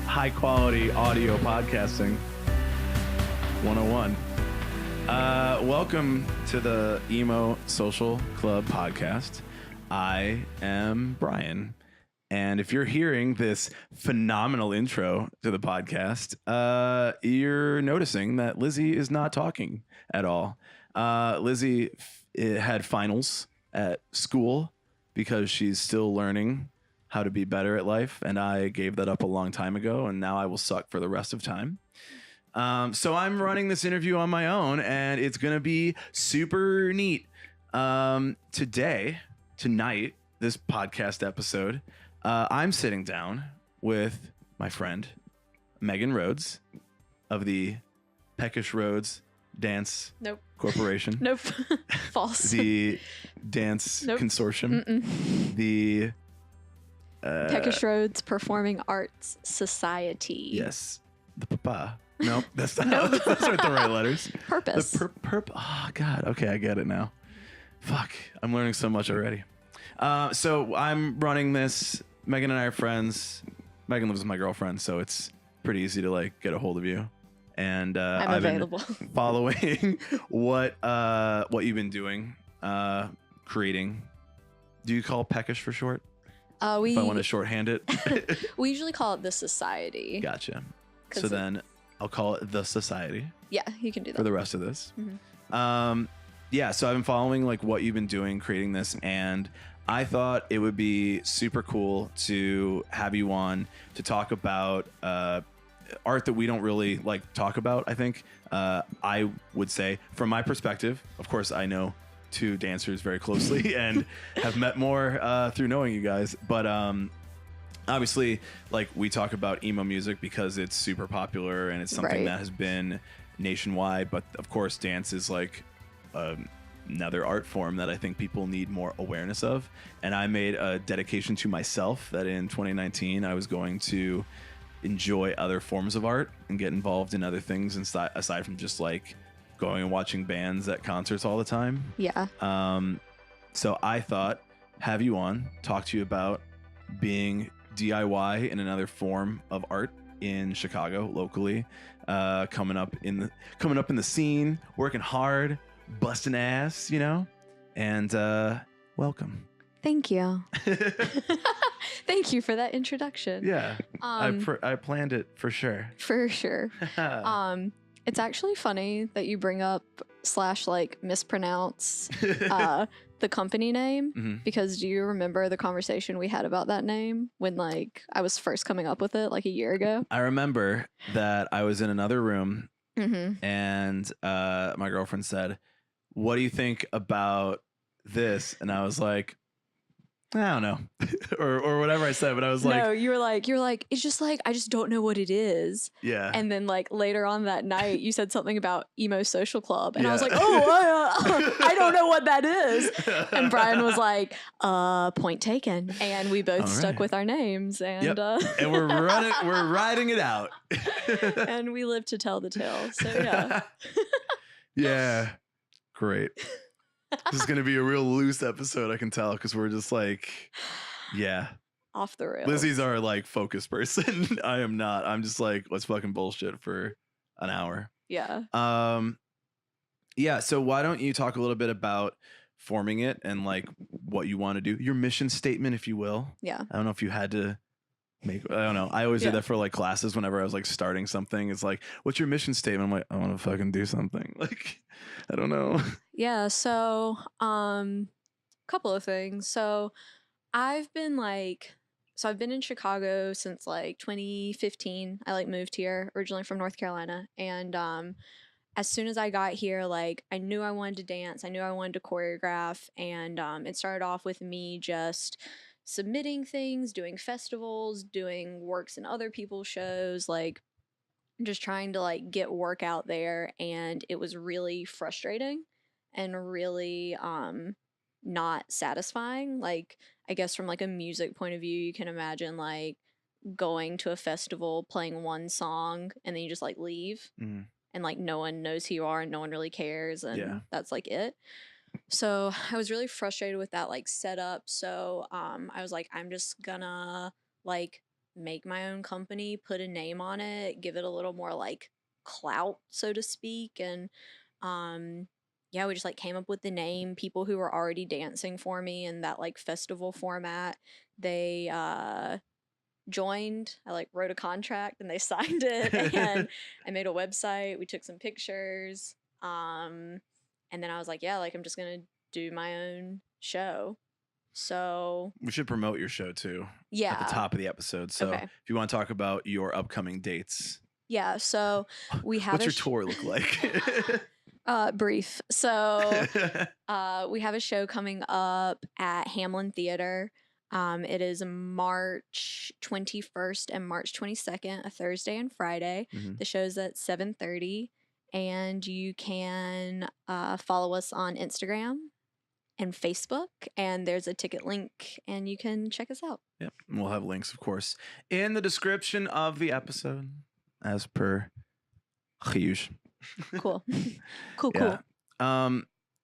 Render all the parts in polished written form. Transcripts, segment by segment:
High quality audio podcasting 101. Welcome to the Emo Social Club podcast. I am Brian. And if you're hearing this phenomenal intro to the podcast, you're noticing that Lizzie is not talking at all. Lizzie had finals at school because she's still learning how to be better at life, and I gave that up a long time ago, and now I will suck for the rest of time. So I'm running this interview on my own, and it's gonna be super neat. Tonight, this podcast episode, I'm sitting down with my friend Megan Rhodes of the Peckish Rhodes Dance Corporation. Nope. False. The Dance Consortium. The Peckish Rhodes Performing Arts Society. Yes. The PRPAS. Nope, that's not. Those aren't the right letters. PRPAS. The oh, God. Okay, I get it now. Fuck. I'm learning so much already. So I'm running this. Megan and I are friends. Megan lives with my girlfriend, so it's pretty easy to like get a hold of you. And I'm I've available. been following what you've been doing, creating. Do you call Peckish for short? If I want to shorthand it. We usually call it the Society. Gotcha. So then I'll call it the Society. Yeah, you can do that for the rest of this. Mm-hmm. Yeah, so I've been following like what you've been doing, creating this, and I thought it would be super cool to have you on to talk about art that we don't really like talk about. I think I would say, from my perspective, of course, I know two dancers very closely and have met more through knowing you guys, but obviously, like, we talk about emo music because it's super popular and it's something that has been nationwide, but of course dance is like another art form that I think people need more awareness of. And I made a dedication to myself that in 2019 I was going to enjoy other forms of art and get involved in other things aside from just like going and watching bands at concerts all the time. Yeah. So I thought, have you on, talk to you about being DIY in another form of art in Chicago locally, coming up in the scene, working hard, busting ass, you know, and welcome. Thank you. Thank you for that introduction. Yeah, I planned it for sure. For sure. It's actually funny that you bring up / like mispronounce the company name, because do you remember the conversation we had about that name when like I was first coming up with it like a year ago? I remember that I was in another room and my girlfriend said, "What do you think about this?" And I was like, I don't know, or whatever I said, but I was like, no, you're like, it's just like, I just don't know what it is. Yeah. And then like later on that night, you said something about Emo Social Club, and I was like, I don't know what that is. And Brian was like, point taken. And we both stuck with our names, and and we're riding it out. And we live to tell the tale. So yeah. Yeah. Great. This is going to be a real loose episode, I can tell, because we're just like, yeah. Off the rails. Lizzie's our like focus person. I am not. I'm just like, let's fucking bullshit for an hour. Yeah. Yeah. So why don't you talk a little bit about forming it and like what you want to do, your mission statement, if you will. Yeah. I don't know if you had to I don't know. I always do that for like classes whenever I was like starting something. It's like, what's your mission statement? I'm like, I want to fucking do something. Like, I don't know. Yeah. So, couple of things. So I've been in Chicago since like 2015. I like moved here originally from North Carolina. And, as soon as I got here, like I knew I wanted to dance. I knew I wanted to choreograph. And, it started off with me just submitting things, doing festivals, doing works in other people's shows, like just trying to like get work out there. And it was really frustrating and really not satisfying. Like I guess from like a music point of view, you can imagine like going to a festival, playing one song, and then you just like leave, Mm. and like no one knows who you are and no one really cares, and Yeah. that's like it. So I was really frustrated with that like setup. So I was like, I'm just gonna like make my own company, put a name on it, give it a little more like clout, so to speak. And yeah, we just like came up with the name. People who were already dancing for me in that like festival format, they joined. I like wrote a contract and they signed it, and I made a website. We took some pictures. And then I was like, yeah, like I'm just gonna do my own show. So We should promote your show too at the yeah. top of the episode. So Okay. if you want to talk about your upcoming dates, Yeah. So we have what's a your tour look like? brief. So we have a show coming up at Hamlin Theater. It is March 21st and March 22nd, a Thursday and Friday. Mhm. The show's at 7:30, and you can follow us on Instagram and Facebook, and there's a ticket link, and you can check us out. Yep. And we'll have links, of course, in the description of the episode, as per huge. Cool. Cool. Yeah.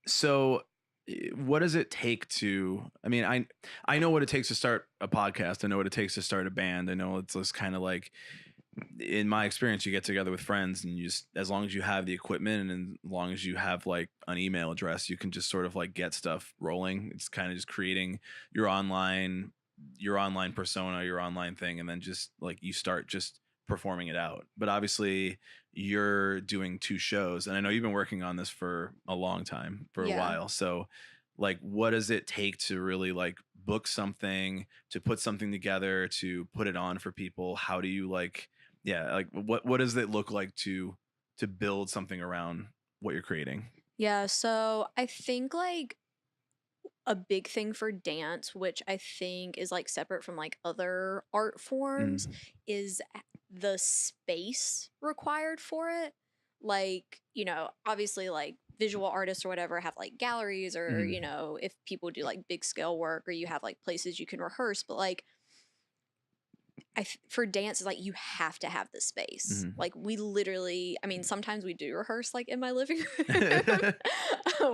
So what does it take to, I mean, I know what it takes to start a podcast. I know what it takes to start a band. I know it's just kind of like, in my experience, you get together with friends and you just, as long as you have the equipment and as long as you have like an email address, you can just sort of like get stuff rolling. It's kind of just creating your online persona, your online thing, and then just like you start just performing it out. But obviously you're doing 2 shows, and I know you've been working on this for a long time, for a Yeah. while. So like, what does it take to really like book something, to put something together, to put it on for people? How do you like, yeah, like what does it look like to build something around what you're creating? Yeah. So I think like a big thing for dance, which I think is like separate from like other art forms, is the space required for it. Like, obviously like visual artists or whatever have like galleries, or, if people do like big scale work, or you have like places you can rehearse, but like for dance is like you have to have the space. Like we literally, I mean, sometimes we do rehearse like in my living room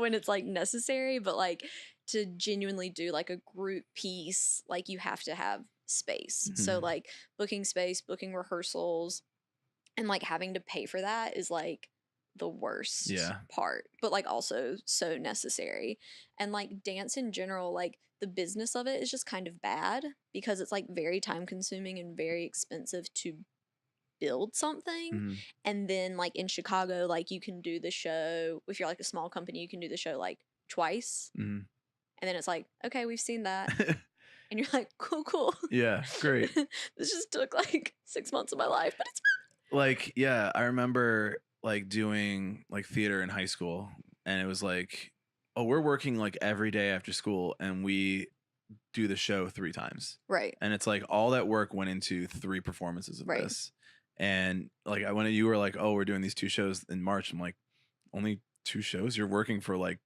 when it's like necessary, but like to genuinely do like a group piece, like you have to have space. So like booking space, booking rehearsals, and like having to pay for that is like the worst part, but like also so necessary. And like dance in general, like the business of it is just kind of bad because it's like very time consuming and very expensive to build something. And then like in Chicago, like you can do the show, if you're like a small company, you can do the show like twice. And then it's like, okay, we've seen that. And you're like, cool. Yeah, great. This just took like 6 months of my life, but it's fine. Like, yeah, I remember like doing like theater in high school, and it was like, oh, we're working like every day after school, and we do the show 3 times. Right. And it's like all that work went into 3 performances of this. And like when you were like, oh, we're doing these 2 shows in March, I'm like, only 2 shows? You're working for like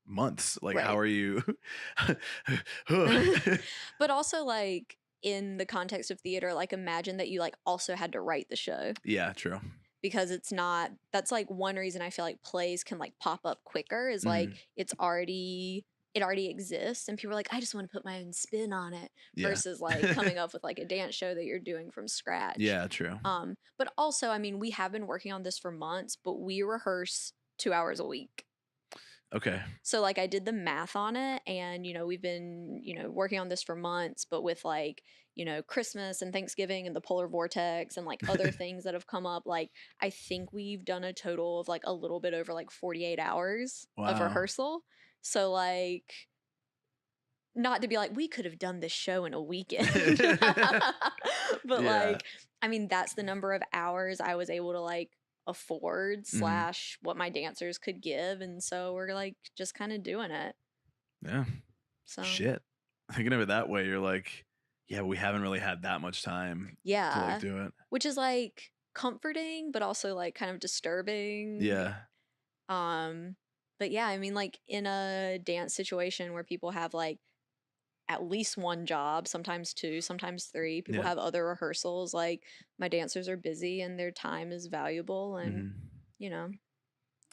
months. Like, how are you? But also like in the context of theater, like imagine that you like also had to write the show. Yeah, true. Because that's like one reason I feel like plays can like pop up quicker is like it already exists and people are like, I just want to put my own spin on it, versus like coming up with like a dance show that you're doing from scratch. Yeah, true. But also, I mean, we have been working on this for months, but we rehearse 2 hours a week. Okay. So like I did the math on it, and we've been working on this for months, but with like Christmas and Thanksgiving and the polar vortex and like other things that have come up, like I think we've done a total of like a little bit over like 48 hours of rehearsal. So like, not to be like we could have done this show in a weekend, but like I mean that's the number of hours I was able to like afford / what my dancers could give, and so we're like just kind of doing it. Yeah. So shit, thinking of it that way, you're like, yeah, we haven't really had that much time to like do it, which is like comforting but also like kind of disturbing. But yeah, I mean like in a dance situation where people have like at least one job, sometimes two, sometimes three. People Yeah. have other rehearsals. Like my dancers are busy and their time is valuable, and Mhm. you know,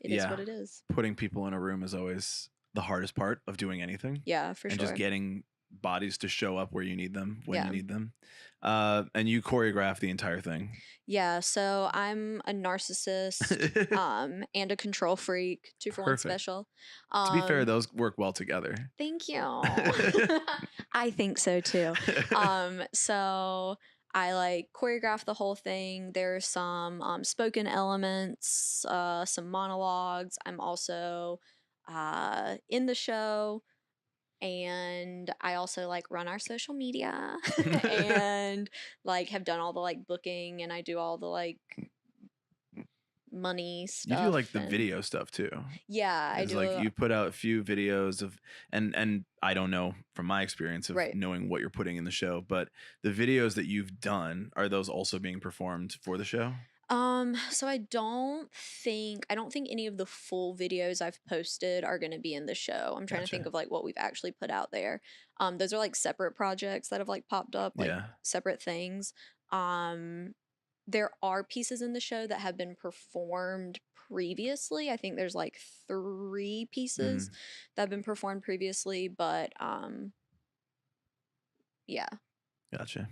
it is Yeah. what it is. Putting people in a room is always the hardest part of doing anything. Yeah, for And sure. just getting bodies to show up where you need them when you Yeah. need them. And you choreograph the entire thing. Yeah, so I'm a narcissist and a control freak, 2-for-1 Perfect. special. To be fair, those work well together. Thank you. I think so too. So I like choreograph the whole thing. There's some spoken elements, some monologues. I'm also in the show, and I also like run our social media and like have done all the like booking, and I do all the like money You do stuff. like the and video stuff too. yeah, I It's do. like you put out a few videos of, and I don't know from my experience of Right. knowing what you're putting in the show, but the videos that you've done, are those also being performed for the show? So I don't think any of the full videos I've posted are going to be in the show. I'm trying to think Gotcha. of like what we've actually put out there. Those are like separate projects that have like popped up, like Yeah. separate things. There are pieces in the show that have been performed previously. I think there's like 3 pieces that have been performed previously, but yeah. Gotcha.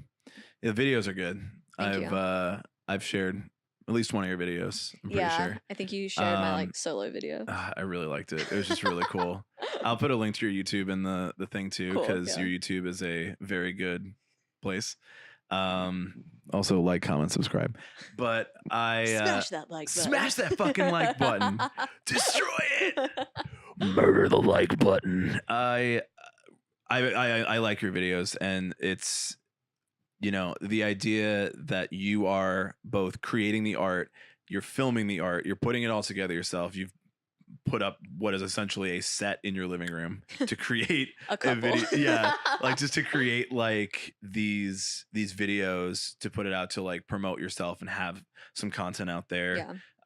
Yeah, the videos are good. Thank you. I've shared at least one of your videos. I'm pretty sure. I think you shared my like solo video. I really liked it. It was just really cool. I'll put a link to your YouTube in the thing too, Cool, because yeah. your YouTube is a very good place. Also like, comment, subscribe. But I Smash that like button. Smash that fucking like button. Destroy it. Murder the like button. I like your videos, and it's, you know, the idea that you are both creating the art, you're filming the art, you're putting it all together yourself. You've put up what is essentially a set in your living room to create a couple. video. Yeah, like just to create like these videos to put it out to like promote yourself and have some content out there.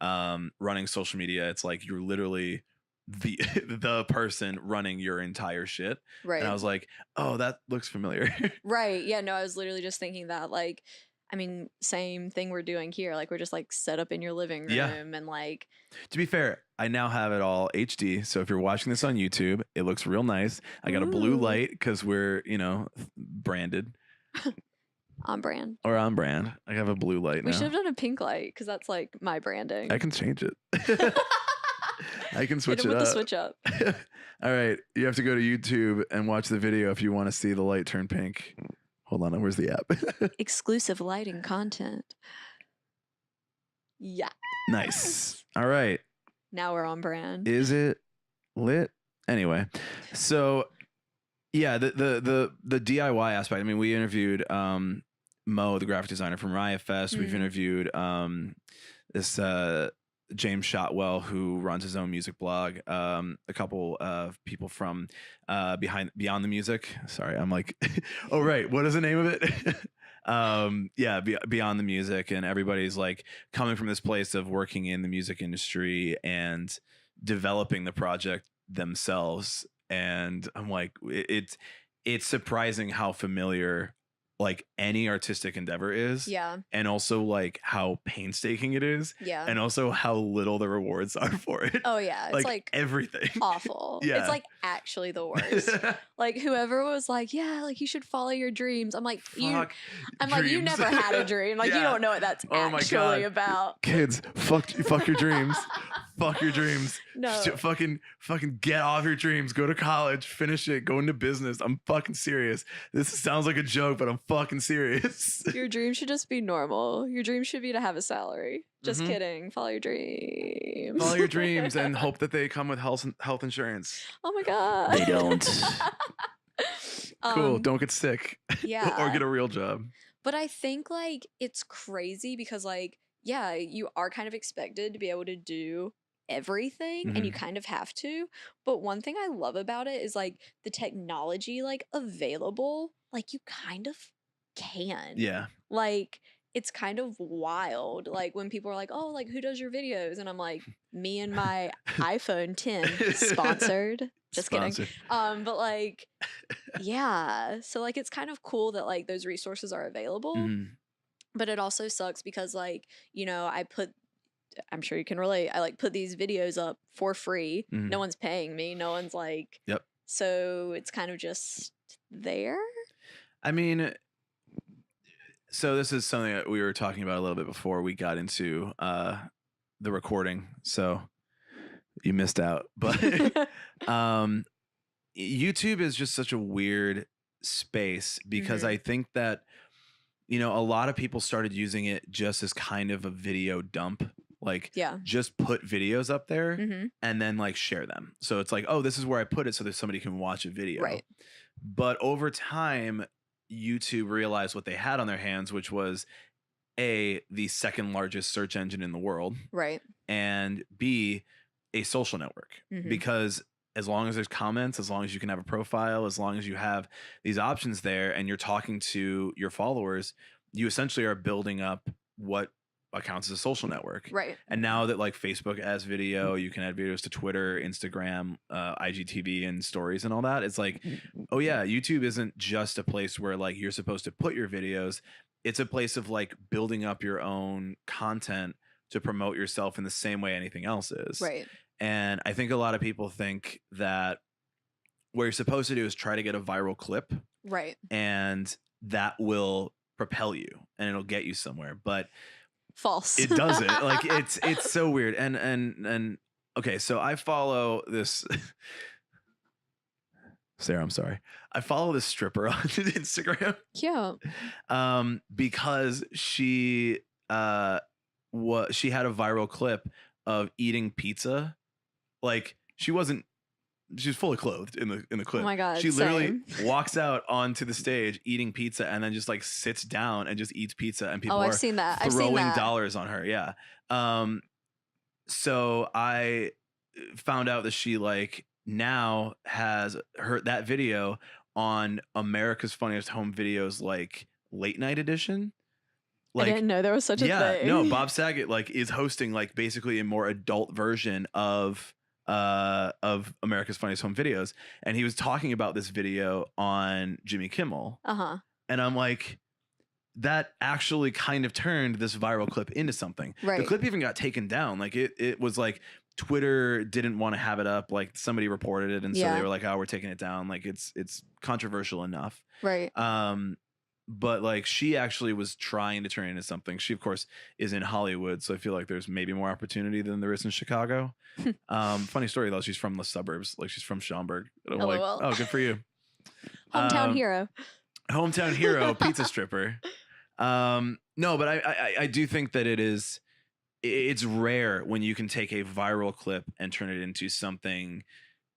Yeah. Running social media, it's like you're literally the person running your entire shit. Right. And I was like, oh, that looks familiar. Right. Yeah, no, I was literally just thinking that, like, I mean, same thing we're doing here. Like, we're just like set up in your living room. Yeah. And like, To be fair, I now have it all HD. So if you're watching this on YouTube, it looks real nice. I got a blue Ooh. light because we're, you know, branded. On brand. Or on brand. I have a blue light now. We should have done a pink light because that's like my branding. I can change it. I can switch Hit it him up. with the switch up. All right. You have to go to YouTube and watch the video if you want to see the light turn pink. Hold on. Where's the app? Exclusive lighting content. Yeah. Nice. All right. Now we're on brand. Is it lit? Anyway, so yeah, the DIY aspect. I mean, we interviewed Mo, the graphic designer from Riot Fest. We've interviewed this James Shotwell, who runs his own music blog. A couple of people from Beyond the Music. Sorry, I'm like, oh right, what is the name of it? Yeah, Beyond the Music, and everybody's like coming from this place of working in the music industry and developing the project themselves. And I'm like, it's surprising how familiar like any artistic endeavor is. Yeah. And also like how painstaking it is. Yeah. And also how little the rewards are for it. Oh yeah. It's like everything. Awful. Yeah. It's like actually the worst. Like whoever was like, yeah, like you should follow your dreams. I'm like, Fuck I'm like, you dreams. never had a dream. Like Yeah. you don't know what that's Oh my actually God. about. Kids, fuck your dreams. Fuck your dreams. No. Fucking get off your dreams. Go to college. Finish it. Go into business. I'm fucking serious. This sounds like a joke, but I'm fucking serious. Your dream should just be normal. Your dream should be to have a salary. Just Mhm. kidding. Follow your dreams. Follow your dreams and hope that they come with health insurance. Oh my God. They don't. Cool. Don't get sick. Yeah. Or get a real job. But I think like it's crazy because like, yeah, you are kind of expected to be able to do everything and you kind of have to. But one thing I love about it is like the technology like available, like you kind of can. Yeah. Like it's kind of wild. Like when people are like, "Oh, like who does your videos?" And I'm like, "Me and my iPhone 10 sponsored." Just kidding. Sponsored. But like, yeah. So like it's kind of cool that like those resources are available. But it also sucks because like, I'm sure you can relate. I like put these videos up for free. No one's paying me. No one's like, Yep. So it's kind of just there. I mean, so this is something that we were talking about a little bit before we got into the recording. So you missed out, but YouTube is just such a weird space because I think that, a lot of people started using it just as kind of a video dump. Like, just put videos up there and then like share them. So it's like, oh, this is where I put it so that somebody can watch a video. Right. But over time, YouTube realized what they had on their hands, which was A, the second largest search engine in the world. Right. And B, a social network. Because as long as there's comments, as long as you can have a profile, as long as you have these options there and you're talking to your followers, you essentially are building up what accounts as a social network. Right. And now that like Facebook has video, you can add videos to Twitter, Instagram, IGTV and stories and all that. It's like, oh yeah, YouTube isn't just a place where like you're supposed to put your videos. It's a place of like building up your own content to promote yourself in the same way anything else is. Right. And I think a lot of people think that what you're supposed to do is try to get a viral clip. Right. And that will propel you and it'll get you somewhere. But false. It doesn't. Like it's so weird. And okay, so I follow this Sarah, I'm sorry. I follow this stripper on Instagram. Cute. Because she had a viral clip of eating pizza. Like she was fully clothed in the clip. Oh my God. She literally walks out onto the stage eating pizza and then just like sits down and just eats pizza and people I've are seen that. throwing dollars on her. Yeah. So I found out that she like now has that video on America's Funniest Home Videos, like late night edition. Like, I didn't know there was such a thing. No, Bob Saget like is hosting like basically a more adult version of America's Funniest Home Videos, and he was talking about this video on Jimmy Kimmel. And I'm like, that actually kind of turned this viral clip into something. Right. The clip even got taken down. Like it was like Twitter didn't want to have it up. Like somebody reported it, and so they were like, "Oh, we're taking it down." Like it's controversial enough. Right. But like she actually was trying to turn it into something. She of course is in Hollywood, so I feel like there's maybe more opportunity than there is in Chicago. Funny story though, she's from the suburbs, like she's from Schaumburg. And I'm like, oh, good for you. Hometown hero. Hometown hero, pizza stripper. No, but I do think that it's rare when you can take a viral clip and turn it into something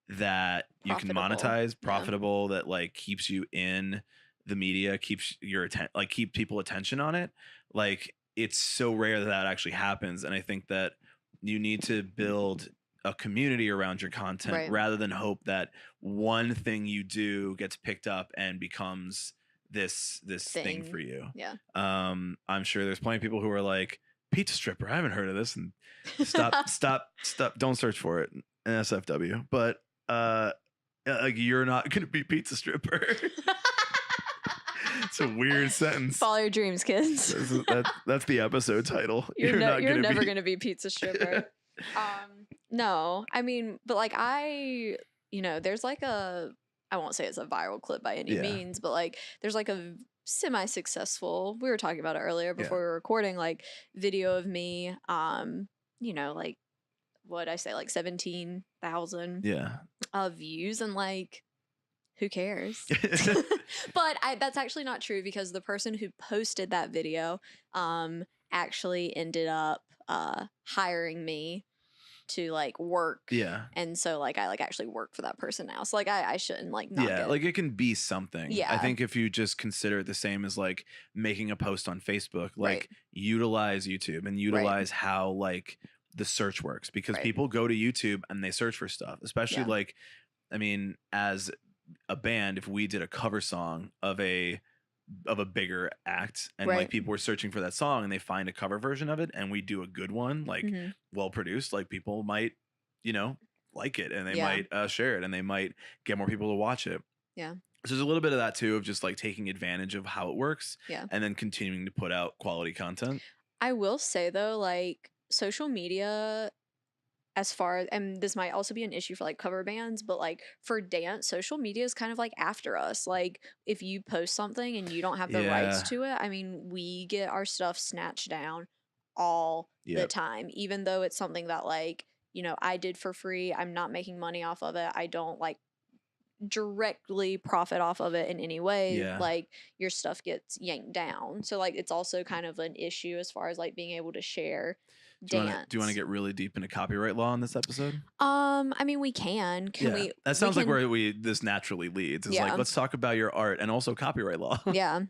that you can monetize, profitable, that like keeps you in the media, keeps your keep people attention on it. Like it's so rare that actually happens. And I think that you need to build a community around your content rather than hope that one thing you do gets picked up and becomes this thing for you. Yeah. I'm sure there's plenty of people who are like, pizza stripper, I haven't heard of this, and stop, don't search for it, NSFW. But like you're not gonna be pizza stripper. It's a weird sentence. Follow your dreams, kids. That's the episode title. You're never gonna be pizza stripper. No, I mean, but like there's like I won't say it's a viral clip by any means, but like there's like a semi-successful, we were talking about it earlier before we were recording, like video of me, like what'd I say, like 17,000 views, and like who cares? But that's actually not true, because the person who posted that video actually ended up hiring me to like work. Yeah. And so like I like actually work for that person now. So like I shouldn't like not get... like it can be something. Yeah. I think if you just consider it the same as like making a post on Facebook, like utilize YouTube and utilize how like the search works, because people go to YouTube and they search for stuff, especially like, I mean, as a band, if we did a cover song of a of a bigger act, and like Right. people were searching for that song and they find a cover version of it and we do a good one, like Mhm. well produced, like people might, you know, like it, and they Yeah. might share it, and they might get more people to watch it. Yeah. So there's a little bit of that too, of just like taking advantage of how it works Yeah. and then continuing to put out quality content. I will say though, like social media, as far and this might also be an issue for like cover bands, but like for dance, social media is kind of like after us. Like if you post something and you don't have the rights Yeah. to it, I mean, we get our stuff snatched down all the Yep. time, even though it's something that like, I did for free. I'm not making money off of it. I don't like directly profit off of it in any way. Yeah. Like your stuff gets yanked down. So like it's also kind of an issue as far as like being able to share Do you want to dance. get really deep into copyright law in this episode? I mean, we can. Can Yeah. we? That We sounds like can. where this naturally leads. Is like, Yeah, let's talk about your art and also copyright law. yeah,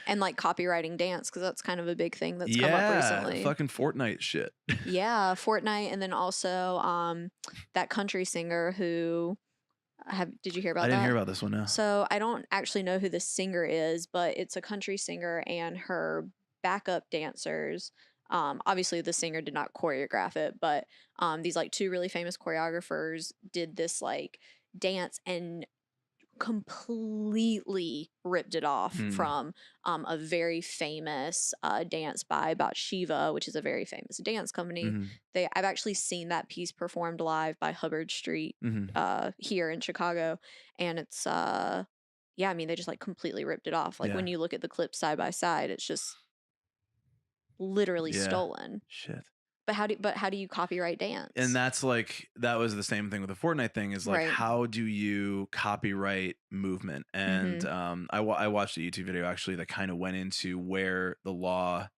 and like copywriting dance because that's kind of a big thing that's come up Yeah, recently. fucking Fortnite shit. Yeah, Fortnite, and then also that country singer who did you hear I about didn't hear that? about this one now. So I don't actually know who the singer is, but it's a country singer and her backup dancers. Obviously the singer did not choreograph it, but these like two really famous choreographers did this like dance and completely ripped it off Hmm. from a very famous dance by Shiva, which is a very famous dance company. Hmm. I've actually seen that piece performed live by Hubbard Street Hmm. here in Chicago, and it's yeah, I mean they just like completely ripped it off. Like Yeah. when you look at the clips side by side, it's just literally Yeah. stolen. Shit. But how do you copyright dance? And that's like, that was the same thing with the Fortnite thing, is like, Right. how do you copyright movement? And I watched a YouTube video actually that kind of went into where the law,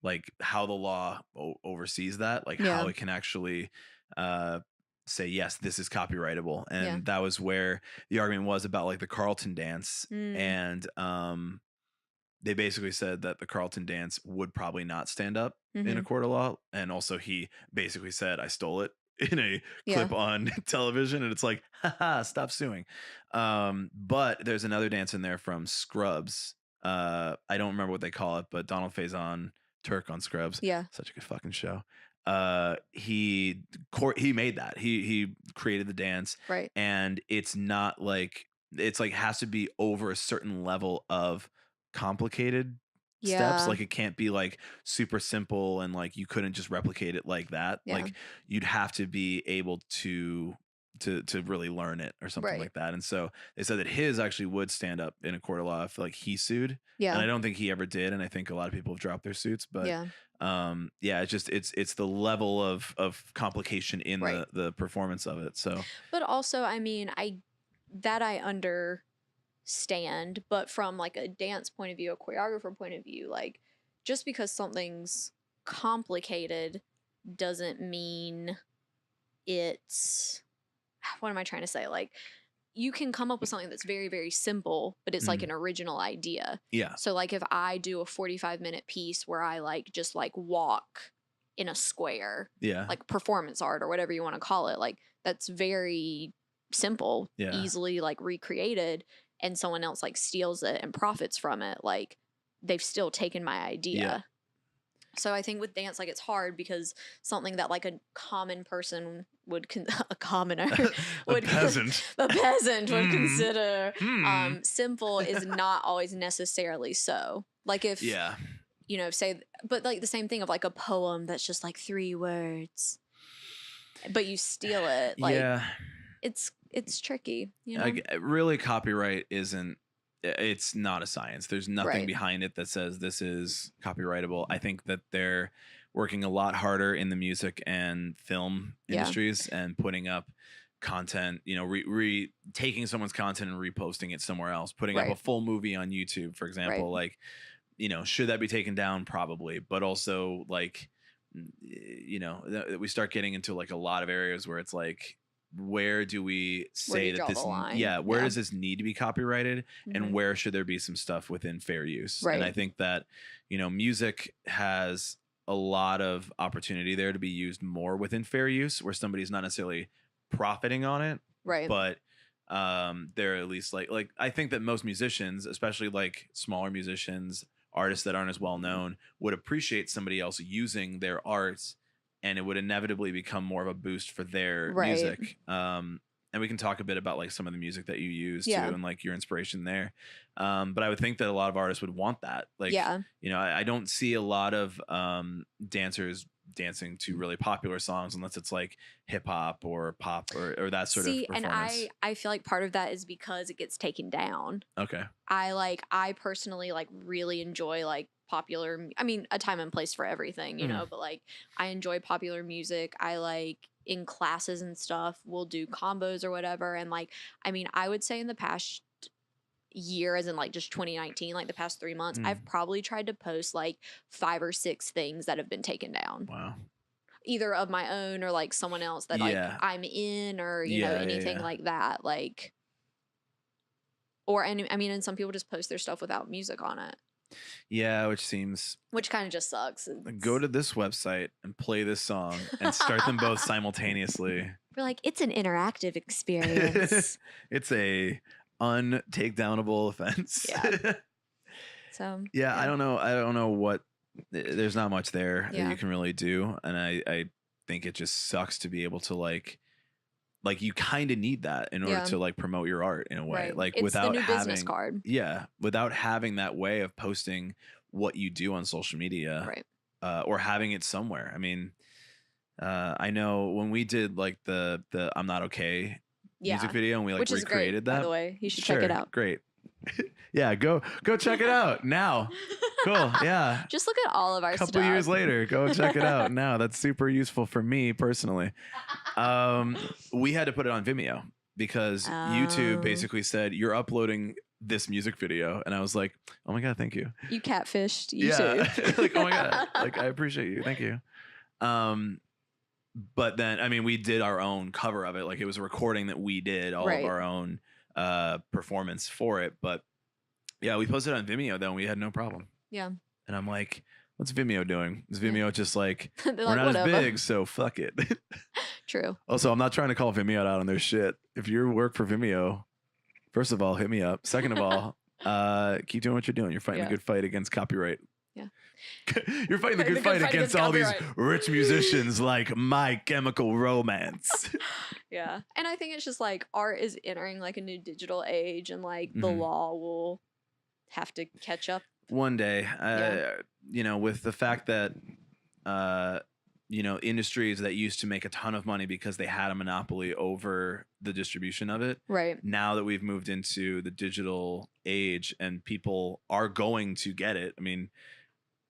like how the law oversees that, like Yeah. how it can actually say, yes, this is copyrightable. And Yeah. that was where the argument was about like the Carlton dance. Mm. And they basically said that the Carlton dance would probably not stand up in a Mhm. court of law. And also he basically said, I stole it in a Yeah. clip on television. And it's like, haha, stop suing. But there's another dance in there from Scrubs. I don't remember what they call it, but Donald Faison, Turk on Scrubs. Yeah. Such a good fucking show. He made that. He created the dance. Right. And it's not like, it's like has to be over a certain level of complicated steps. Yeah. Like it can't be like super simple and like you couldn't just replicate it like that. Yeah. Like you'd have to be able to really learn it or something Right. like that. And so they said that his actually would stand up in a court of law if like he sued. Yeah. And I don't think he ever did. And I think a lot of people have dropped their suits. But Yeah. yeah, it's just it's the level of complication in Right. the performance of it. So But also, I mean, I understand, but from like a dance point of view, a choreographer point of view, like just because something's complicated doesn't mean it's what am I trying to say? Like you can come up with something that's very, very simple, but it's like an original idea. yeah. So like if I do a 45-minute piece where I like just like walk in a square, Yeah. like performance art or whatever you want to call it, like that's very simple, Yeah. easily like recreated, and someone else like steals it and profits from it, like they've still taken my idea. Yeah. So I think with dance, like it's hard because something that like a common person would a commoner would peasant. a peasant would Mm. consider Mm. simple is not always necessarily so. Like if Yeah. say, but like the same thing of like a poem that's just like 3 words, but you steal it. Like Yeah. it's tricky, you know? Like, really, copyright isn't. It's not a science. There's nothing Right. behind it that says this is copyrightable. I think that they're working a lot harder in the music and film Yeah. industries and putting up content. You know, taking someone's content and reposting it somewhere else, putting up Right. a full movie on YouTube, for example. Right. Like, you know, should that be taken down? Probably, but also like, you know, we start getting into like a lot of areas where it's like, where do we say draw that this the line? where Yeah. does this need to be copyrighted, Mhm. and where should there be some stuff within fair use? Right. And I think that, you know, music has a lot of opportunity there to be used more within fair use, where somebody's not necessarily profiting on it, Right. but they're at least like I think that most musicians, especially like smaller musicians, artists that aren't as well known, would appreciate somebody else using their art, and it would inevitably become more of a boost for their Right. music. And we can talk a bit about like some of the music that you use Yeah. too, and like your inspiration there. But I would think that a lot of artists would want that. Like, Yeah. you know, I don't see a lot of dancers dancing to really popular songs unless it's like hip hop or pop or that sort of See, and performance. I feel like part of that is because it gets taken down. Okay. I personally like really enjoy like popular, I mean, a time and place for everything, you know, but like I enjoy popular music. I like in classes and stuff, we'll do combos or whatever. And like, I mean, I would say in the past year, as in like just 2019, like the past 3 months, I've probably tried to post like 5 or 6 things that have been taken down. Wow. Either of my own or like someone else that like I'm in, or you know, anything like that. Like, or and I mean, and some people just post their stuff without music on it. Yeah, which seems, which kind of just sucks. Go to this website and play this song and start them both simultaneously. We're like, it's an interactive experience. It's a untakedownable offense. Yeah. So yeah, I don't know what. There's not much there that Yeah. you can really do, and I think it just sucks to be able to like you kind of need that in order Yeah. to like promote your art in a way. Right. Like It's without the new having business card. Yeah, without having that way of posting what you do on social media, Right. or having it somewhere. I mean, I know when we did like the I'm Not Okay Yeah. music video and we like Which is recreated great, that. by the way. You should check it out. Great. Yeah, go check it out now. Cool. Yeah. Just look at all of our A couple stuff. years later, go check it out now. That's super useful for me personally. We had to put it on Vimeo because YouTube basically said you're uploading this music video, and I was like, oh my god, thank you. You catfished YouTube. Like, oh my god, like I appreciate you, thank you. But then I mean, we did our own cover of it. Like it was a recording that we did all of our own performance for it. But yeah, we posted it on Vimeo though, and we had no problem. Yeah. And I'm like, what's Vimeo doing? Is Vimeo just like, we're like, not whatever. as big, so fuck it. True. Also, I'm not trying to call Vimeo out on their shit. If you work for Vimeo, first of all, hit me up. Second of all, keep doing what you're doing. You're fighting a good fight against copyright. Yeah. You're fighting the good fight against all these rich musicians like My Chemical Romance. Yeah. And I think it's just like art is entering like a new digital age, and like the law will have to catch up. One day, you know, with the fact that, you know, industries that used to make a ton of money because they had a monopoly over the distribution of it. Right. Now that we've moved into the digital age and people are going to get it. I mean,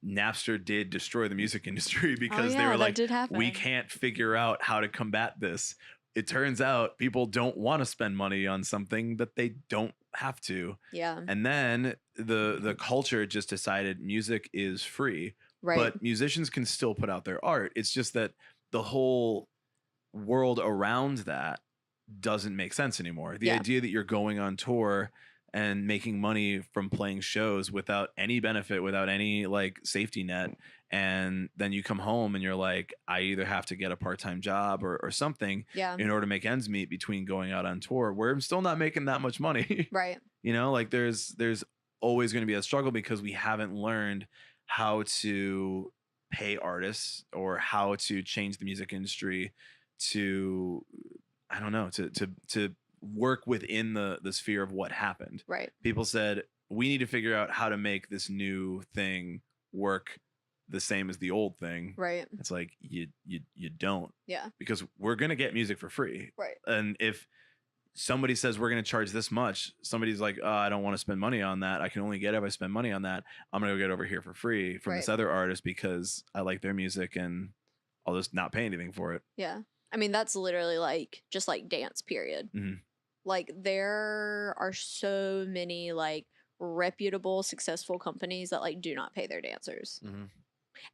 Napster did destroy the music industry because they were like, we can't figure out how to combat this. It turns out people don't want to spend money on something that they don't have to. Yeah. And then the culture just decided music is free. Right. But musicians can still put out their art. It's just that the whole world around that doesn't make sense anymore. The idea that you're going on tour and making money from playing shows without any benefit, without any like safety net, and then you come home and you're like, I either have to get a part-time job or something in order to make ends meet between going out on tour, where I'm still not making that much money. Right. You know, like there's always going to be a struggle because we haven't learned how to pay artists or how to change the music industry to, I don't know, to work within the sphere of what happened. Right. People said, we need to figure out how to make this new thing work the same as the old thing. Right. It's like you don't. Yeah. Because we're gonna get music for free. Right. And if somebody says we're gonna charge this much, somebody's like, oh, I don't want to spend money on that. I can only get it if I spend money on that. I'm gonna go get over here for free from this other artist because I like their music and I'll just not pay anything for it. Yeah. I mean, that's literally like just like dance, period. Mm-hmm. Like there are so many like reputable, successful companies that like do not pay their dancers. Mm-hmm.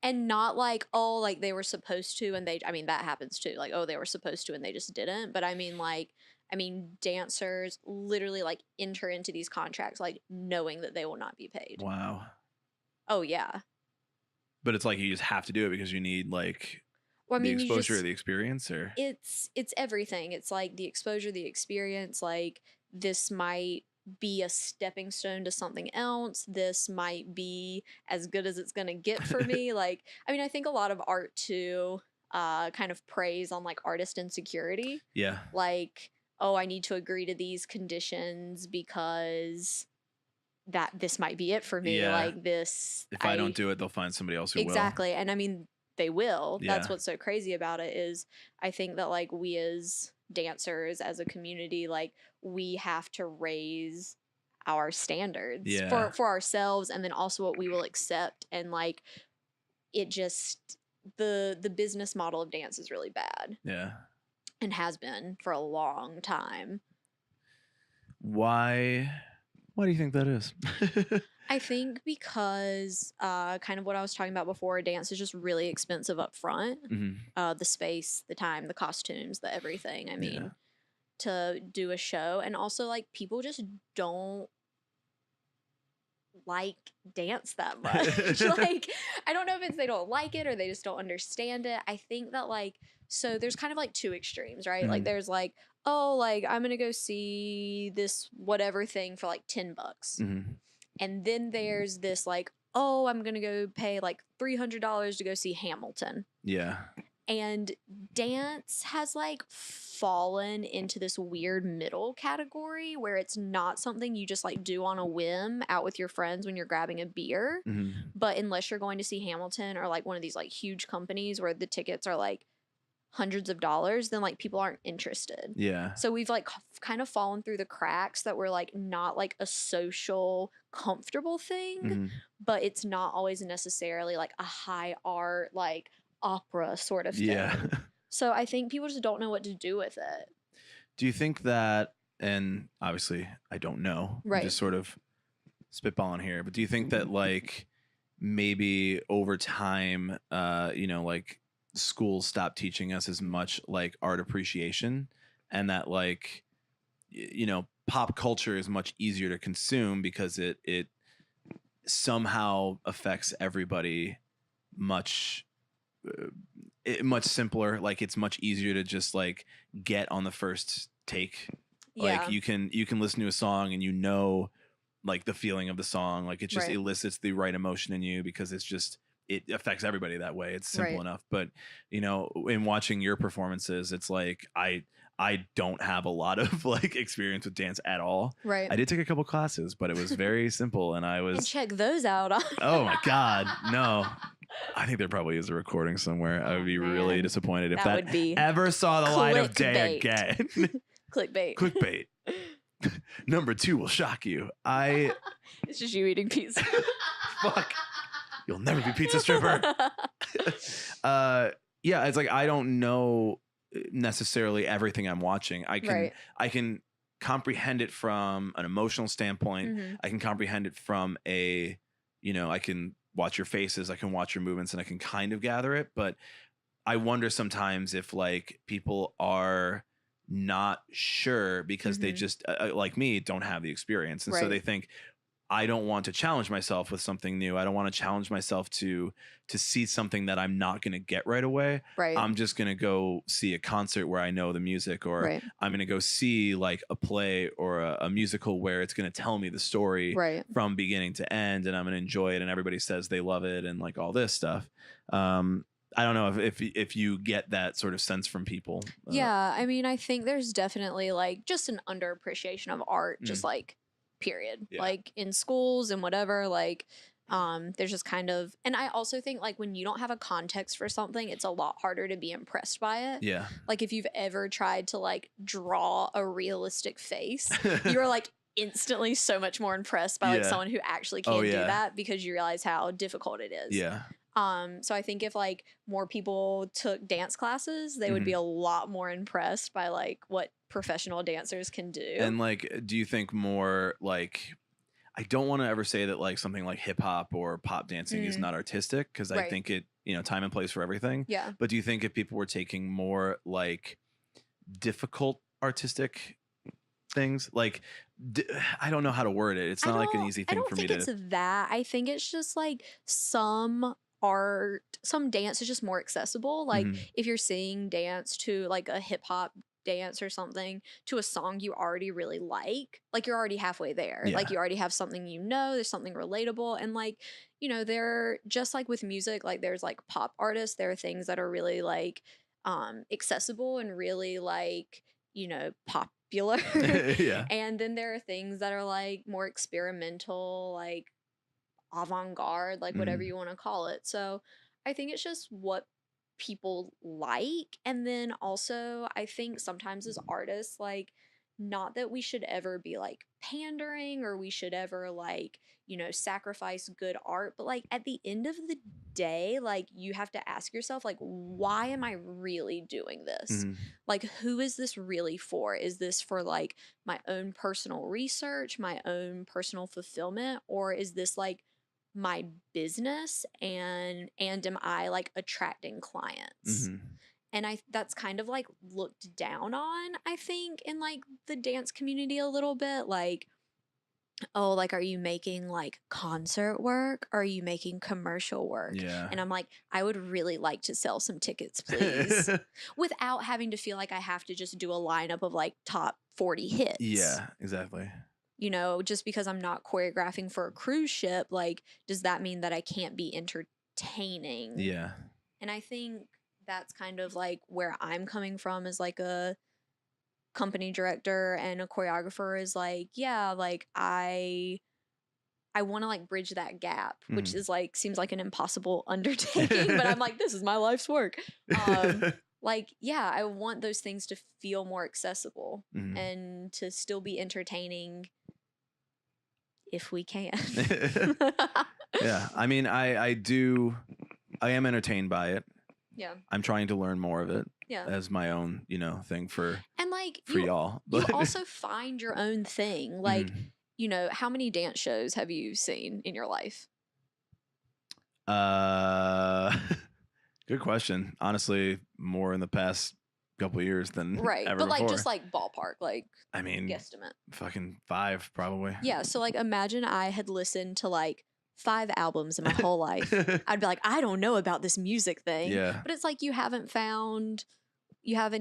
And not like, oh, like they were supposed to, and I mean, that happens too. Like, oh, they were supposed to and they just didn't. But I mean, dancers literally like enter into these contracts like knowing that they will not be paid. Wow. Oh, yeah. But it's like you just have to do it because you need like Well, I The mean, you exposure or just the experience, or it's everything. It's like the exposure, the experience, like this might be a stepping stone to something else. This might be as good as it's gonna get for me. Like, I mean, I think a lot of art too kind of preys on like artist insecurity. yeah, Like, oh, I need to agree to these conditions because that this might be it for me. yeah. Like this If I don't do it, they'll find somebody else who will. exactly. And I mean, they will. That's Yeah, what's so crazy about it is I think that like we as dancers as a community, like we have to raise our standards yeah, for ourselves and then also what we will accept and like it just the business model of dance is really bad yeah. and has been for a long time. Why? Why do you think that is? I think because kind of what I was talking about before, dance is just really expensive up front. Hmm. The space, the time, the costumes, the everything. I Yeah. mean, to do a show. And also, like, people just don't like dance that much. Like, I don't know if it's they don't like it or they just don't understand it. I think that, like, so there's kind of like two extremes, right? Like, Mhm. there's like, oh, like, I'm going to go see this whatever thing for like $10. Hmm. And then there's this like, oh, I'm going to go pay like $300 to go see Hamilton. Yeah. And dance has like fallen into this weird middle category where it's not something you just like do on a whim out with your friends when you're grabbing a beer. Hmm. But unless you're going to see Hamilton or like one of these like huge companies where the tickets are like hundreds of dollars, then like people aren't interested. Yeah. So we've like kind of fallen through the cracks that we're like not like a social comfortable thing, Hmm. but it's not always necessarily like a high art like opera sort of thing. Yeah. So I think people just don't know what to do with it. Do you think that, and obviously I don't know, I'm Right. just sort of spitballing here, but do you think that like maybe over time, like schools stop teaching us as much like art appreciation and that like, pop culture is much easier to consume because it somehow affects everybody much much simpler. Like it's much easier to just like get on the first take. Yeah. Like you can listen to a song and like the feeling of the song, like it just Right. elicits the right emotion in you because it affects everybody that way. It's simple Right. enough. But in watching your performances, it's like I don't have a lot of like experience with dance at all. Right. I did take a couple classes, but it was very simple and I And was check those out. On oh my god, no. I think there probably is a recording somewhere. I would be really man. disappointed if That that would be ever saw the light of day clickbait. again. Clickbait. Clickbait. Number 2 will shock you. It's just you eating pizza. Fuck. You'll never be pizza stripper. Yeah, it's like I don't know necessarily everything I'm watching. Right. I can comprehend it from an emotional standpoint. Mhm. I can comprehend it from I can watch your faces, I can watch your movements, and I can kind of gather it. But I wonder sometimes if like people are not sure because they Mhm. just like me don't have the experience, and so Right. they think I don't want to challenge myself with something new. I don't want to challenge myself to see something that I'm not going to get right away. Right. I'm just going to go see a concert where I know the music, or Right. I'm going to go see like a play or a musical where it's going to tell me the story Right. from beginning to end, and I'm going to enjoy it. And everybody says they love it and like all this stuff. I don't know if you get that sort of sense from people. Yeah, I mean, I think there's definitely like just an underappreciation of art, just like period. Yeah. Like in schools and whatever, like there's just kind of, and I also think like when you don't have a context for something, it's a lot harder to be impressed by it. Yeah. Like if you've ever tried to like draw a realistic face, you're like instantly so much more impressed by like Yeah. someone who actually Oh, can do yeah. that because you realize how difficult it is. Yeah. So I think if like more people took dance classes, they would be a lot more impressed by like what professional dancers can do. And like, do you think more like, I don't want to ever say that like something like hip hop or pop dancing is not artistic because I Right. think it, time and place for everything. Yeah. But do you think if people were taking more like difficult artistic things, like I don't know how to word it. It's not like an easy thing for me to. I don't think it's that. I think it's just like some some dance is just more accessible. Like Mhm. if you're seeing dance to like a hip hop dance or something to a song you already really like you're already halfway there. Like Yeah. you already have something, there's something relatable. And like, they're just like with music, like there's like pop artists, there are things that are really like accessible and really like, popular. Yeah. And then there are things that are like more experimental, like avant-garde, like whatever Mhm. you want to call it. So I think it's just what people like. And then also I think sometimes as artists, like not that we should ever be like pandering or we should ever like, sacrifice good art, but like at the end of the day, like you have to ask yourself like why am I really doing this? Mhm. Like who is this really for? Is this for like my own personal research, my own personal fulfillment, or is this like my business and am I like attracting clients? Mhm. And that's kind of like looked down on, I think, in like the dance community a little bit. Like, oh, like are you making like concert work? Or are you making commercial work? Yeah. And I'm like, I would really like to sell some tickets, please. Without having to feel like I have to just do a lineup of like top 40 hits. Yeah, exactly. Just because I'm not choreographing for a cruise ship, like, does that mean that I can't be entertaining? Yeah. And I think that's kind of like where I'm coming from as like a company director and a choreographer is like, yeah, like I want to like bridge that gap, which Mhm. is like seems like an impossible undertaking, but I'm like, this is my life's work. Um, like, yeah, I want those things to feel more accessible Mhm. and to still be entertaining if we can. Yeah. I mean, I am entertained by it. Yeah. I'm trying to learn more of it Yeah. as my own, thing for And like y'all. you But also find your own thing. Like, Mhm. How many dance shows have you seen in your life? uh good question. Honestly, more in the past couple of years than Right. ever But like just before. like ballpark, like I mean, guesstimate. fucking 5 probably. Yeah, so like imagine I had listened to like 5 albums in my whole life. I'd be like, I don't know about this music thing. Yeah. But it's like you haven't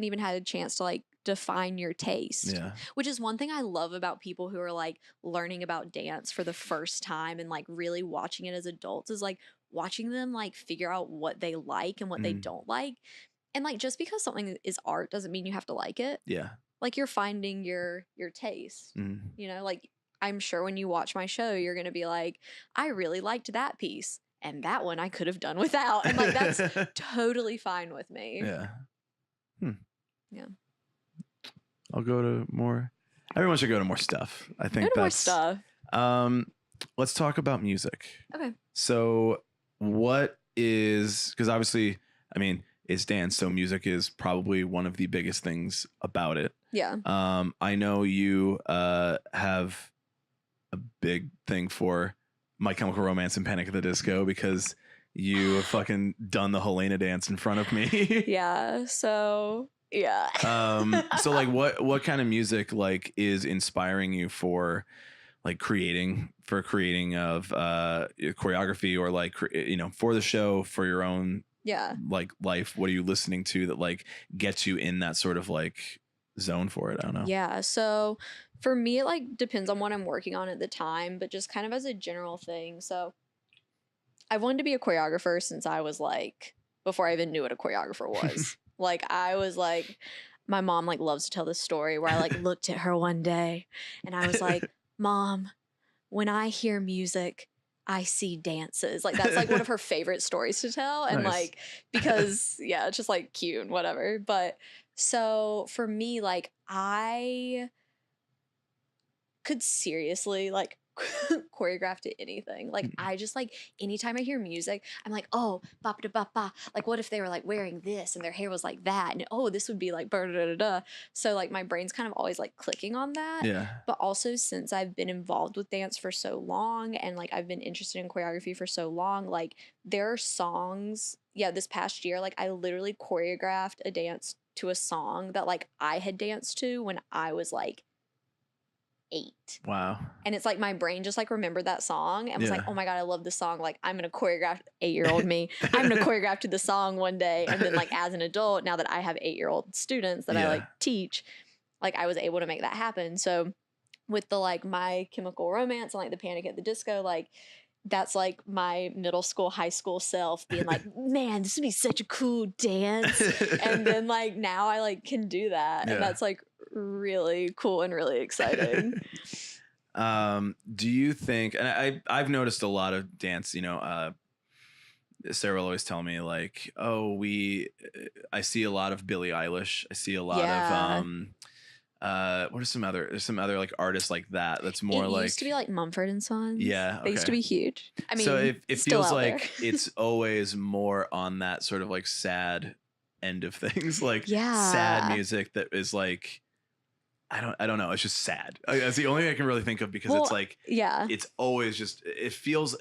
even had a chance to like define your taste. Yeah. Which is one thing I love about people who are like learning about dance for the first time and like really watching it as adults is like watching them like figure out what they like and what they Mhm. don't like. And like just because something is art doesn't mean you have to like it. Yeah. Like you're finding your taste. Mhm. Like I'm sure when you watch my show, you're gonna be like, I really liked that piece. And that one I could have done without. And like that's totally fine with me. Yeah. Hmm. Yeah. I'll go to more. Everyone should go to more stuff. I Go think to more that's stuff. let's talk about music. Okay. So what is, because obviously, I mean, it's dance, so music is probably one of the biggest things about it. Yeah. I know you have a big thing for My Chemical Romance and Panic at the Disco because you have fucking done the Helena dance in front of me. Yeah. So yeah. So like what kind of music like is inspiring you for like creating of choreography or like for the show, for your own Yeah. like life? What are you listening to that like gets you in that sort of like zone for it? I don't know. Yeah. So for me, it like depends on what I'm working on at the time, but just kind of as a general thing. So I've wanted to be a choreographer since I was like, before I even knew what a choreographer was. Like, I was like, my mom like loves to tell this story where I like looked at her one day and I was like, Mom, when I hear music, I see dances. Like, that's like one of her favorite stories to tell. And Nice. like, because yeah, it's just like cute and whatever. But so for me, like, I could seriously like choreograph to anything. Like I just like anytime I hear music, I'm like, oh, ba da ba ba. Like what if they were like wearing this and their hair was like that, and oh, this would be like da da da da. So like my brain's kind of always like clicking on that. Yeah. But also since I've been involved with dance for so long and like I've been interested in choreography for so long, like there are songs. Yeah, this past year, like I literally choreographed a dance to a song that like I had danced to when I was like 8. Wow. And it's like my brain just like remembered that song and was like, Yeah. oh my God, I love this song. Like I'm going to choreograph 8-year-old me. I'm going to choreograph to the song one day. And then like as an adult, now that I have 8-year-old students that I Yeah. like teach, like I was able to make that happen. So with the like My Chemical Romance and like the Panic at the Disco, like that's like my middle school, high school self being like, man, this would be such a cool dance. And then like now I like can do that. Yeah. And that's like really cool and really exciting. Do you think, and I've noticed a lot of dance, you know, Sarah will always tell me like, oh, I see a lot of Billie Eilish. I see a lot Yeah. of, what are there's some other like artists like that. That's more It like, used to be like Mumford and Sons. Yeah, They used to okay. be huge. I mean, so it still feels out like there. it's always more on that sort of like sad end of things, like Yeah. sad music that is like, I don't know. It's just sad. That's the only thing I can really think of because it's like, yeah. it's always just, it feels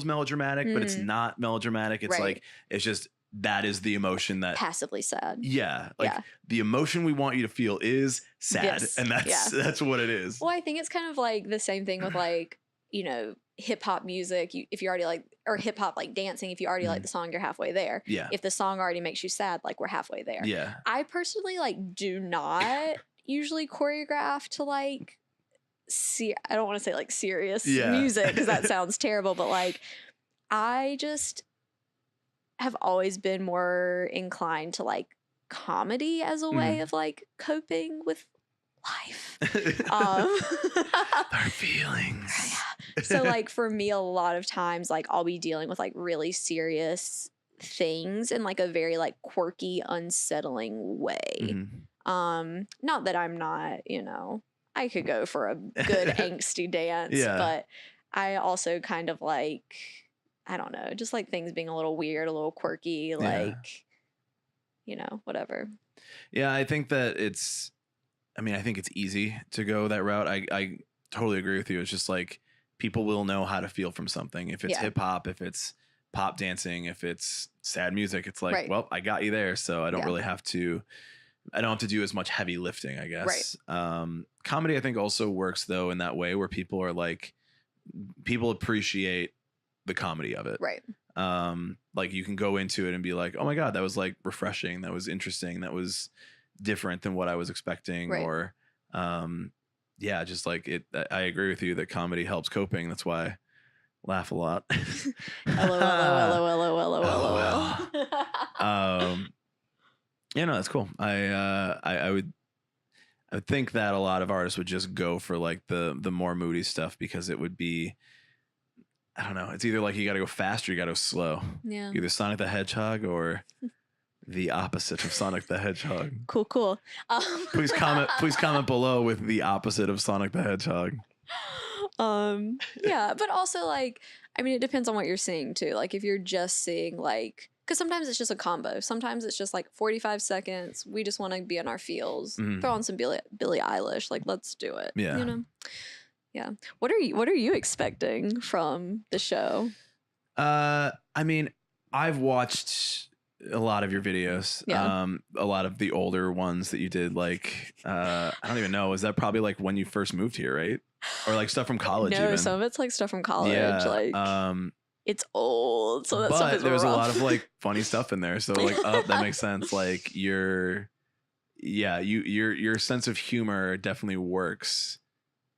melodramatic, but it's not melodramatic. It's Right. like, it's just, that is the emotion that Passively sad. yeah, like Yeah. the emotion we want you to feel is sad, Yes. and that's what it is. Well, I think it's kind of like the same thing with like, you know, hip hop music. If you already like, or hip hop like dancing, if you already like the song, you're halfway there. Yeah. If the song already makes you sad, like we're halfway there. Yeah. I personally like do not usually choreograph to like I don't want to say like serious music because that sounds terrible, but like I just have always been more inclined to like comedy as a way of like coping with life. Our feelings. So like for me, a lot of times like I'll be dealing with like really serious things in like a very like quirky, unsettling way. Not that I'm not, you know, I could go for a good angsty dance, but I also kind of like, I don't know, just like things being a little weird, a little quirky, like, you know, whatever. Yeah, I think that I think it's easy to go that route. I totally agree with you. It's just like people will know how to feel from something. If it's hip hop, if it's pop dancing, if it's sad music, it's like, well, I got you there. So I don't really have to, I don't have to do as much heavy lifting, I guess. Comedy, I think, also works though in that way where people are like, people appreciate the comedy of it. Right. Like you can go into it and be like, oh my God, that was like refreshing. That was interesting. That was different than what I was expecting. Right. Or, yeah, just like it, I agree with you that comedy helps coping. That's why I laugh a lot. LOL. Yeah, no, that's cool. I would think that a lot of artists would just go for like the more moody stuff because it would be, I don't know. It's either like you got to go fast or you got to go slow. Yeah. Either Sonic the Hedgehog or the opposite of Sonic the Hedgehog. Cool. Please comment below with the opposite of Sonic the Hedgehog. Yeah, but also like, I mean, it depends on what you're seeing too. Like if you're just seeing like, because sometimes it's just a combo. Sometimes it's just like 45 seconds. We just want to be in our feels. Throw on some Billie Eilish. Like, let's do it. Yeah. You know? Yeah. What are you expecting from the show? I mean, I've watched a lot of your videos. Yeah. A lot of the older ones that you did, like, I don't even know. Is that probably like when you first moved here, right? Or like stuff from college? No, even? Some of it's like stuff from college. Yeah. Like, it's old, so that stuff is there's rough. A lot of like funny stuff in there. So like, that makes sense. Like your sense of humor definitely works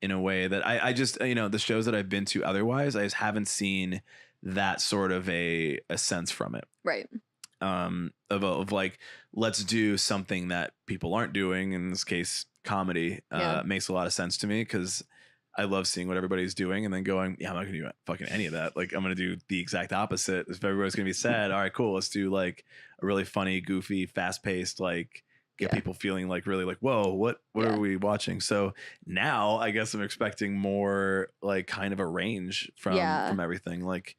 in a way that I just, you know, the shows that I've been to otherwise, I just haven't seen that sort of a sense from it. Right. Of like, let's do something that people aren't doing. In this case, comedy makes a lot of sense to me because I love seeing what everybody's doing and then going, yeah, I'm not gonna do fucking any of that. Like I'm gonna do the exact opposite. If everybody's gonna be sad, all right, cool. Let's do like a really funny, goofy, fast paced, like get people feeling like really like, whoa, what are we watching? So now I guess I'm expecting more like kind of a range from everything. Like,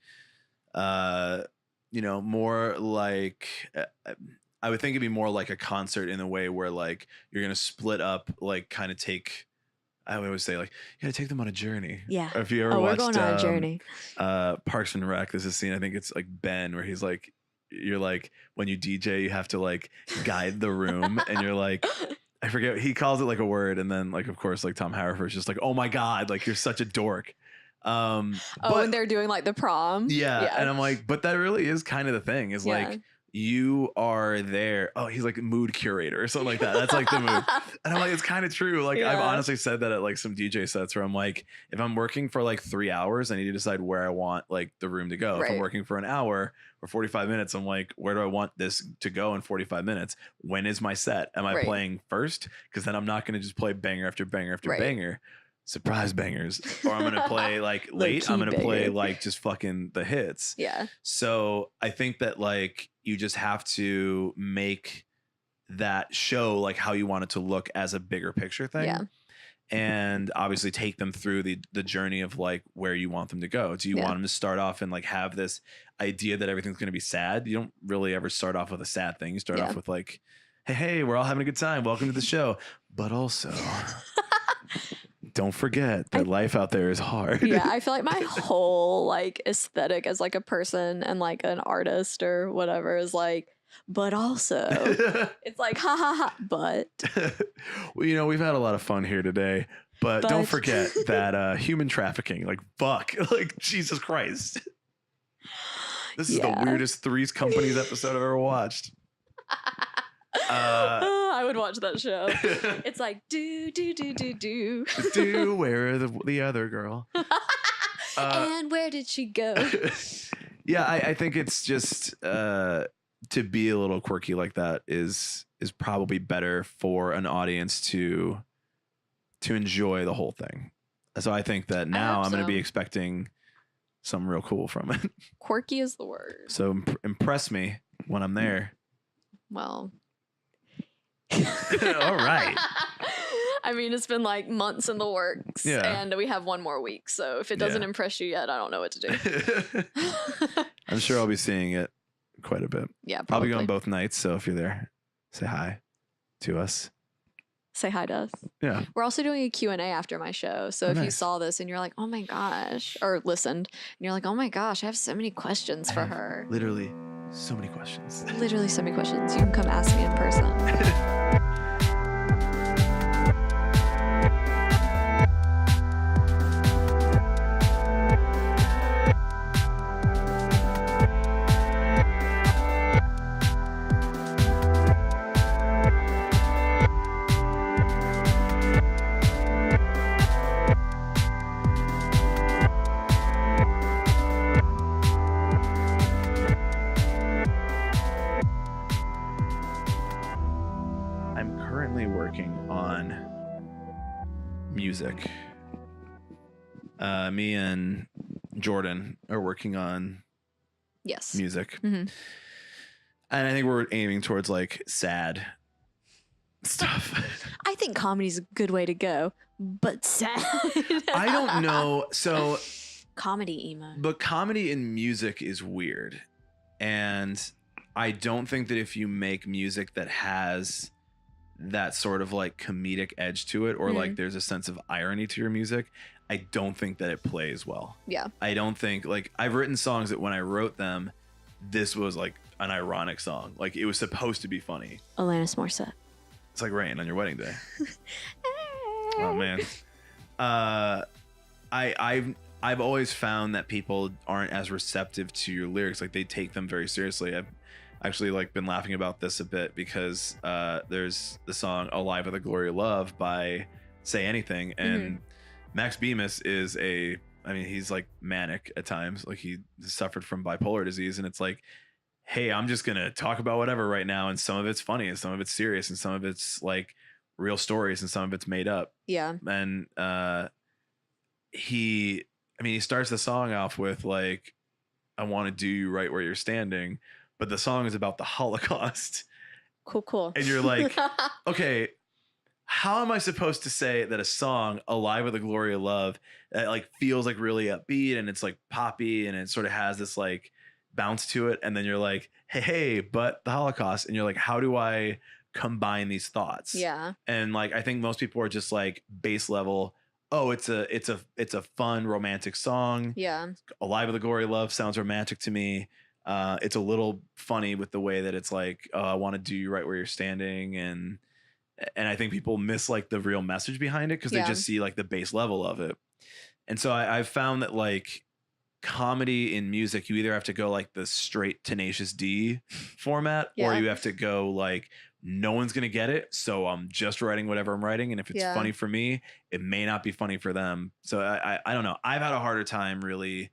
you know, more like I would think it'd be more like a concert in a way where like you're gonna split up, like kind of take. I would always say like you gotta take them on a journey. Yeah. Or if you ever watched, we're going on a journey. Parks and Rec, there's a scene, I think it's like Ben, where he's like, you're like when you DJ, you have to like guide the room, and you're like, I forget, he calls it like a word, and then like of course like Tom Haverford's just like, oh my god, like you're such a dork. Oh, But and they're doing like the prom. yeah, and I'm like, but that really is kind of the thing, is Yeah. like you are there. Oh, he's like a mood curator or something like that. That's like the mood. And I'm like, it's kind of true. Like I've Yeah. honestly said that at like some DJ sets where I'm like, if I'm working for like 3 hours, I need to decide where I want like the room to go. If I'm Right. working for an hour or 45 minutes, I'm like, where do I want this to go in 45 minutes? When is my set? Am I Right. playing first? Because then I'm not going to just play banger after banger after Right. banger. Surprise bangers. Or I'm going to play like late. I'm going to play like just fucking the hits. Yeah. So I think that like you just have to make that show like how you want it to look as a bigger picture thing. Yeah. And obviously take them through the journey of like where you want them to go. Do you Yeah. want them to start off and like have this idea that everything's going to be sad? You don't really ever start off with a sad thing. You start Yeah. off with like, hey, we're all having a good time. Welcome to the show. But also, don't forget that life out there is hard. Yeah, I feel like my whole like aesthetic as like a person and like an artist or whatever is like, but also it's like ha ha ha, but Well, you know, we've had a lot of fun here today, but don't But- forget that human trafficking, like fuck, like Jesus Christ. This is the Yeah. weirdest Three's Companies episode I've ever watched. I would watch that show. It's like do do do do do. Do where the other girl? And where did she go? Yeah, I think it's just to be a little quirky like that is probably better for an audience to enjoy the whole thing. So I think that now hope I'm going to so. be expecting something real cool from it. Quirky is the word. So impress me when I'm there. Well. All right. I mean, it's been like months in the works, Yeah. and we have one more week. So if it doesn't Yeah. impress you yet, I don't know what to do. I'm sure I'll be seeing it quite a bit. Yeah, I'll probably. be going both nights. So if you're there, say hi to us. Say hi to us. Yeah. We're also doing a Q&A after my show. So Oh, if you nice. saw this and you're like, oh my gosh, or listened, and you're like, oh my gosh, I have so many questions for I have her. Literally so many questions. Literally so many questions. You can come ask me in person. I'm currently working on music. Me and Jordan are working on Yes. music. Mhm. And I think we're aiming towards like sad stuff. I think comedy's a good way to go, but sad. I don't know. So, Comedy emo. but comedy in music is weird. And I don't think that if you make music that has that sort of like comedic edge to it, or like there's a sense of irony to your music, I don't think that it plays well. Yeah. I don't think, like, I've written songs that when I wrote them, this was like an ironic song. Like it was supposed to be funny. Alanis Morissette. It's like rain on your wedding day. Oh man. I've always found that people aren't as receptive to your lyrics. Like they take them very seriously. I've actually like been laughing about this a bit because there's the song "Alive with a Glory of Love" by Say Anything, and Max Bemis is he's like manic at times. Like he suffered from bipolar disease, and it's like, hey, I'm just gonna talk about whatever right now, and some of it's funny, and some of it's serious, and some of it's like real stories, and some of it's made up. Yeah. And he starts the song off with like, I want to do you right where you're standing, but the song is about the Holocaust. Cool. And you're like, okay, how am I supposed to say that a song, Alive with a Glory of Love, that like feels like really upbeat and it's like poppy and it sort of has this like bounce to it, and then you're like, hey, but the Holocaust, and you're like, how do I combine these thoughts? Yeah. And like I think most people are just like base level, oh, it's a fun romantic song. Yeah. Alive with a Glory of Love sounds romantic to me. It's a little funny with the way that it's like, oh, I want to do you right where you're standing, and and I think people miss like the real message behind it because they Yeah. just see like the base level of it. And so I've found that like comedy in music, you either have to go like the straight Tenacious D format, or Yeah. you have to go like no one's gonna get it, so I'm just writing whatever I'm writing, and if it's Yeah. funny for me, it may not be funny for them. So I don't know. I've had a harder time really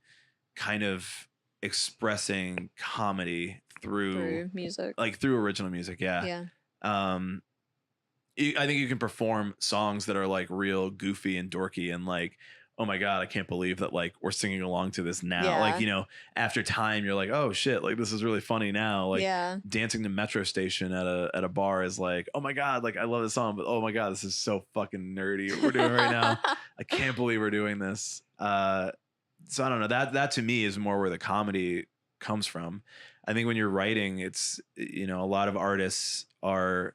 kind of expressing comedy through music. like through original music. Yeah. Yeah. I think you can perform songs that are like real goofy and dorky and like, oh my God, I can't believe that like we're singing along to this now. Yeah. Like, you know, after time you're like, oh shit, like this is really funny now. Like Yeah. dancing to Metro Station at a bar is like, oh my God, like I love this song, but oh my God, this is so fucking nerdy what we're doing right now. I can't believe we're doing this. So I don't know. That to me is more where the comedy comes from. I think when you're writing, it's, you know, a lot of artists are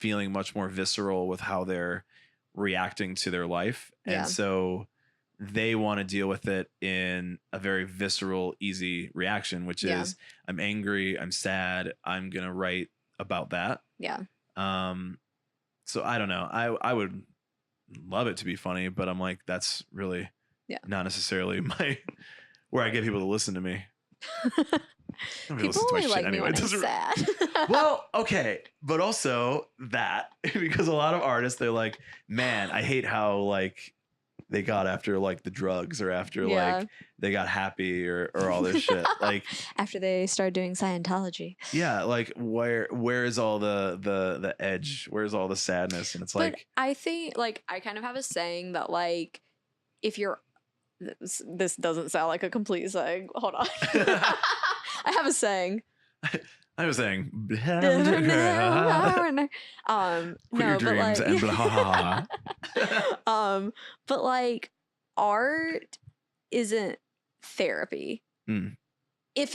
feeling much more visceral with how they're reacting to their life. Yeah. And so they want to deal with it in a very visceral, easy reaction, which Yeah. is I'm angry, I'm sad, I'm going to write about that. Yeah. So I don't know. I would love it to be funny, but I'm like, that's really not necessarily my where I get people to listen to me. People only like me when I'm sad. Well, okay, but also that because a lot of artists, they're like, man, I hate how like they got after like the drugs or after like they got happy or all this shit. Like after they started doing Scientology. Yeah, like where is all the edge? Where's all the sadness? And it's But like I think like I kind of have a saying that like if you're this doesn't sound like a complete saying. Hold on. I have a saying. I was saying Quit no, your dreams and blah. But like art isn't therapy. Mm. If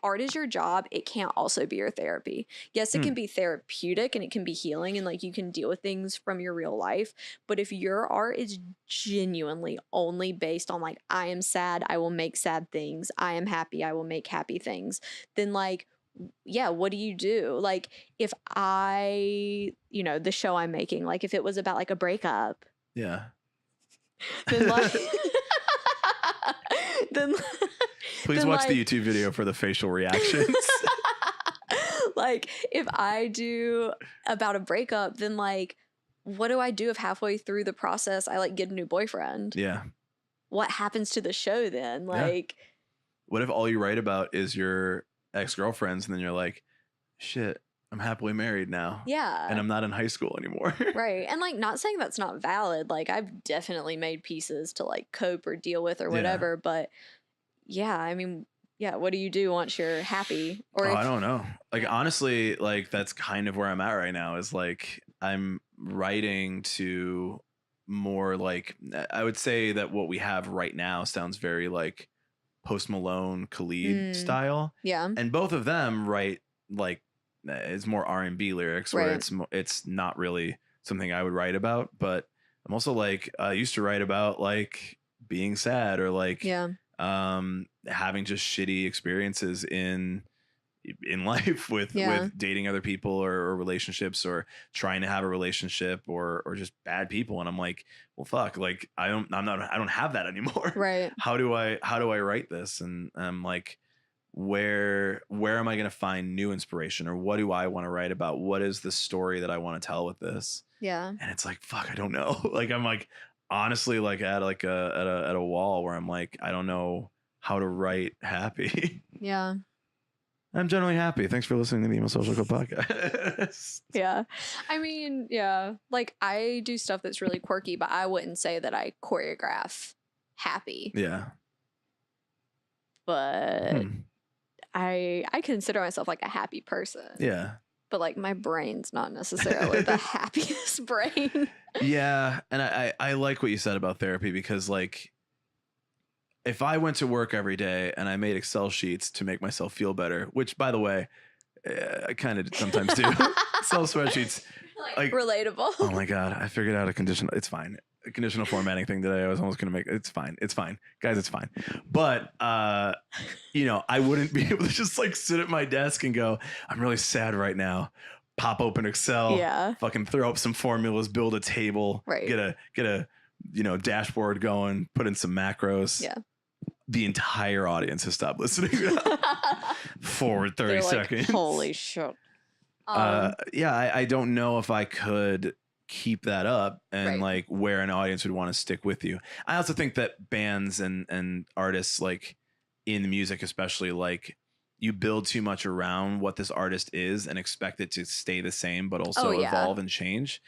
art is your job, it can't also be your therapy. Yes, it can be therapeutic and it can be healing and like you can deal with things from your real life. But if your art is genuinely only based on like, I am sad, I will make sad things. I am happy, I will make happy things. Then like, yeah, what do you do? Like if I, you know, the show I'm making, like if it was about like a breakup. Yeah. Then like, then please then watch like, the YouTube video for the facial reactions. Like if I do about a breakup, then like what do I do if halfway through the process I like get a new boyfriend? Yeah. What happens to the show then? Like what if all you write about is your ex-girlfriends and then you're like, shit, I'm happily married now. Yeah. And I'm not in high school anymore. Right. And like not saying that's not valid. Like I've definitely made pieces to like cope or deal with or whatever, but yeah, I mean, yeah, what do you do once you're happy? Or I don't know. Like honestly, like that's kind of where I'm at right now is like I'm writing to more like I would say that what we have right now sounds very like Post Malone, Khalid style. Yeah. And both of them write like it's more R&B lyrics where it's not really something I would write about, but I'm also like I used to write about like being sad or like having just shitty experiences in life with dating other people or relationships or trying to have a relationship or just bad people. And I'm like, well, fuck, like I don't have that anymore. Right. How do I write this? And I'm like, where am I going to find new inspiration or what do I want to write about? What is the story that I want to tell with this? Yeah. And it's like, fuck, I don't know. Like, I'm like, honestly, like at a wall where I'm like, I don't know how to write happy. Yeah. I'm generally happy. Thanks for listening to the Emo Social Club podcast. Yeah. I mean, yeah. Like I do stuff that's really quirky, but I wouldn't say that I choreograph happy. Yeah. But I consider myself like a happy person. Yeah. But like my brain's not necessarily the happiest brain. Yeah. And I like what you said about therapy because like if I went to work every day and I made Excel sheets to make myself feel better, which by the way, I kind of sometimes do. Excel spreadsheets. Like relatable. Oh my God. I figured out a conditional formatting thing today. I was almost going to make it's fine. It's fine. Guys, it's fine. But, you know, I wouldn't be able to just like sit at my desk and go, I'm really sad right now. pop open Excel, Yeah. fucking throw up some formulas, build a table, Right. get a dashboard going, put in some macros. Yeah. The entire audience has stopped listening forward 30 They're like, seconds. holy shit. I don't know if I could keep that up and Right. like where an audience would want to stick with you. I also think that bands and artists, like in the music especially, like you build too much around what this artist is and expect it to stay the same but also evolve and change.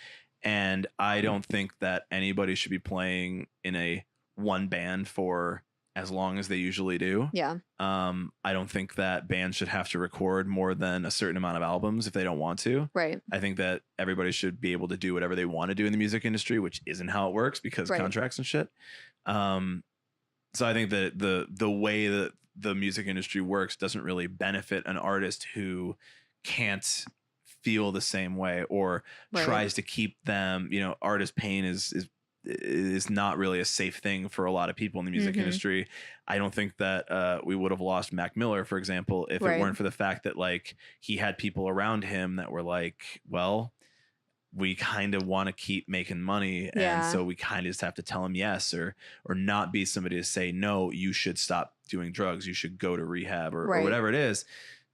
And I don't think that anybody should be playing in a one band for as long as they usually do. Yeah. I don't think that bands should have to record more than a certain amount of albums if they don't want to. Right. I think that everybody should be able to do whatever they want to do in the music industry, which isn't how it works because contracts and shit. So I think that the way that the music industry works doesn't really benefit an artist who can't feel the same way or tries to keep them, artist pain is not really a safe thing for a lot of people in the music industry. I don't think that we would have lost Mac Miller, for example, if it weren't for the fact that like he had people around him that were like, well, we kind of want to keep making money. And so we kind of just have to tell him yes, or not be somebody to say, no, you should stop doing drugs. You should go to rehab or whatever it is.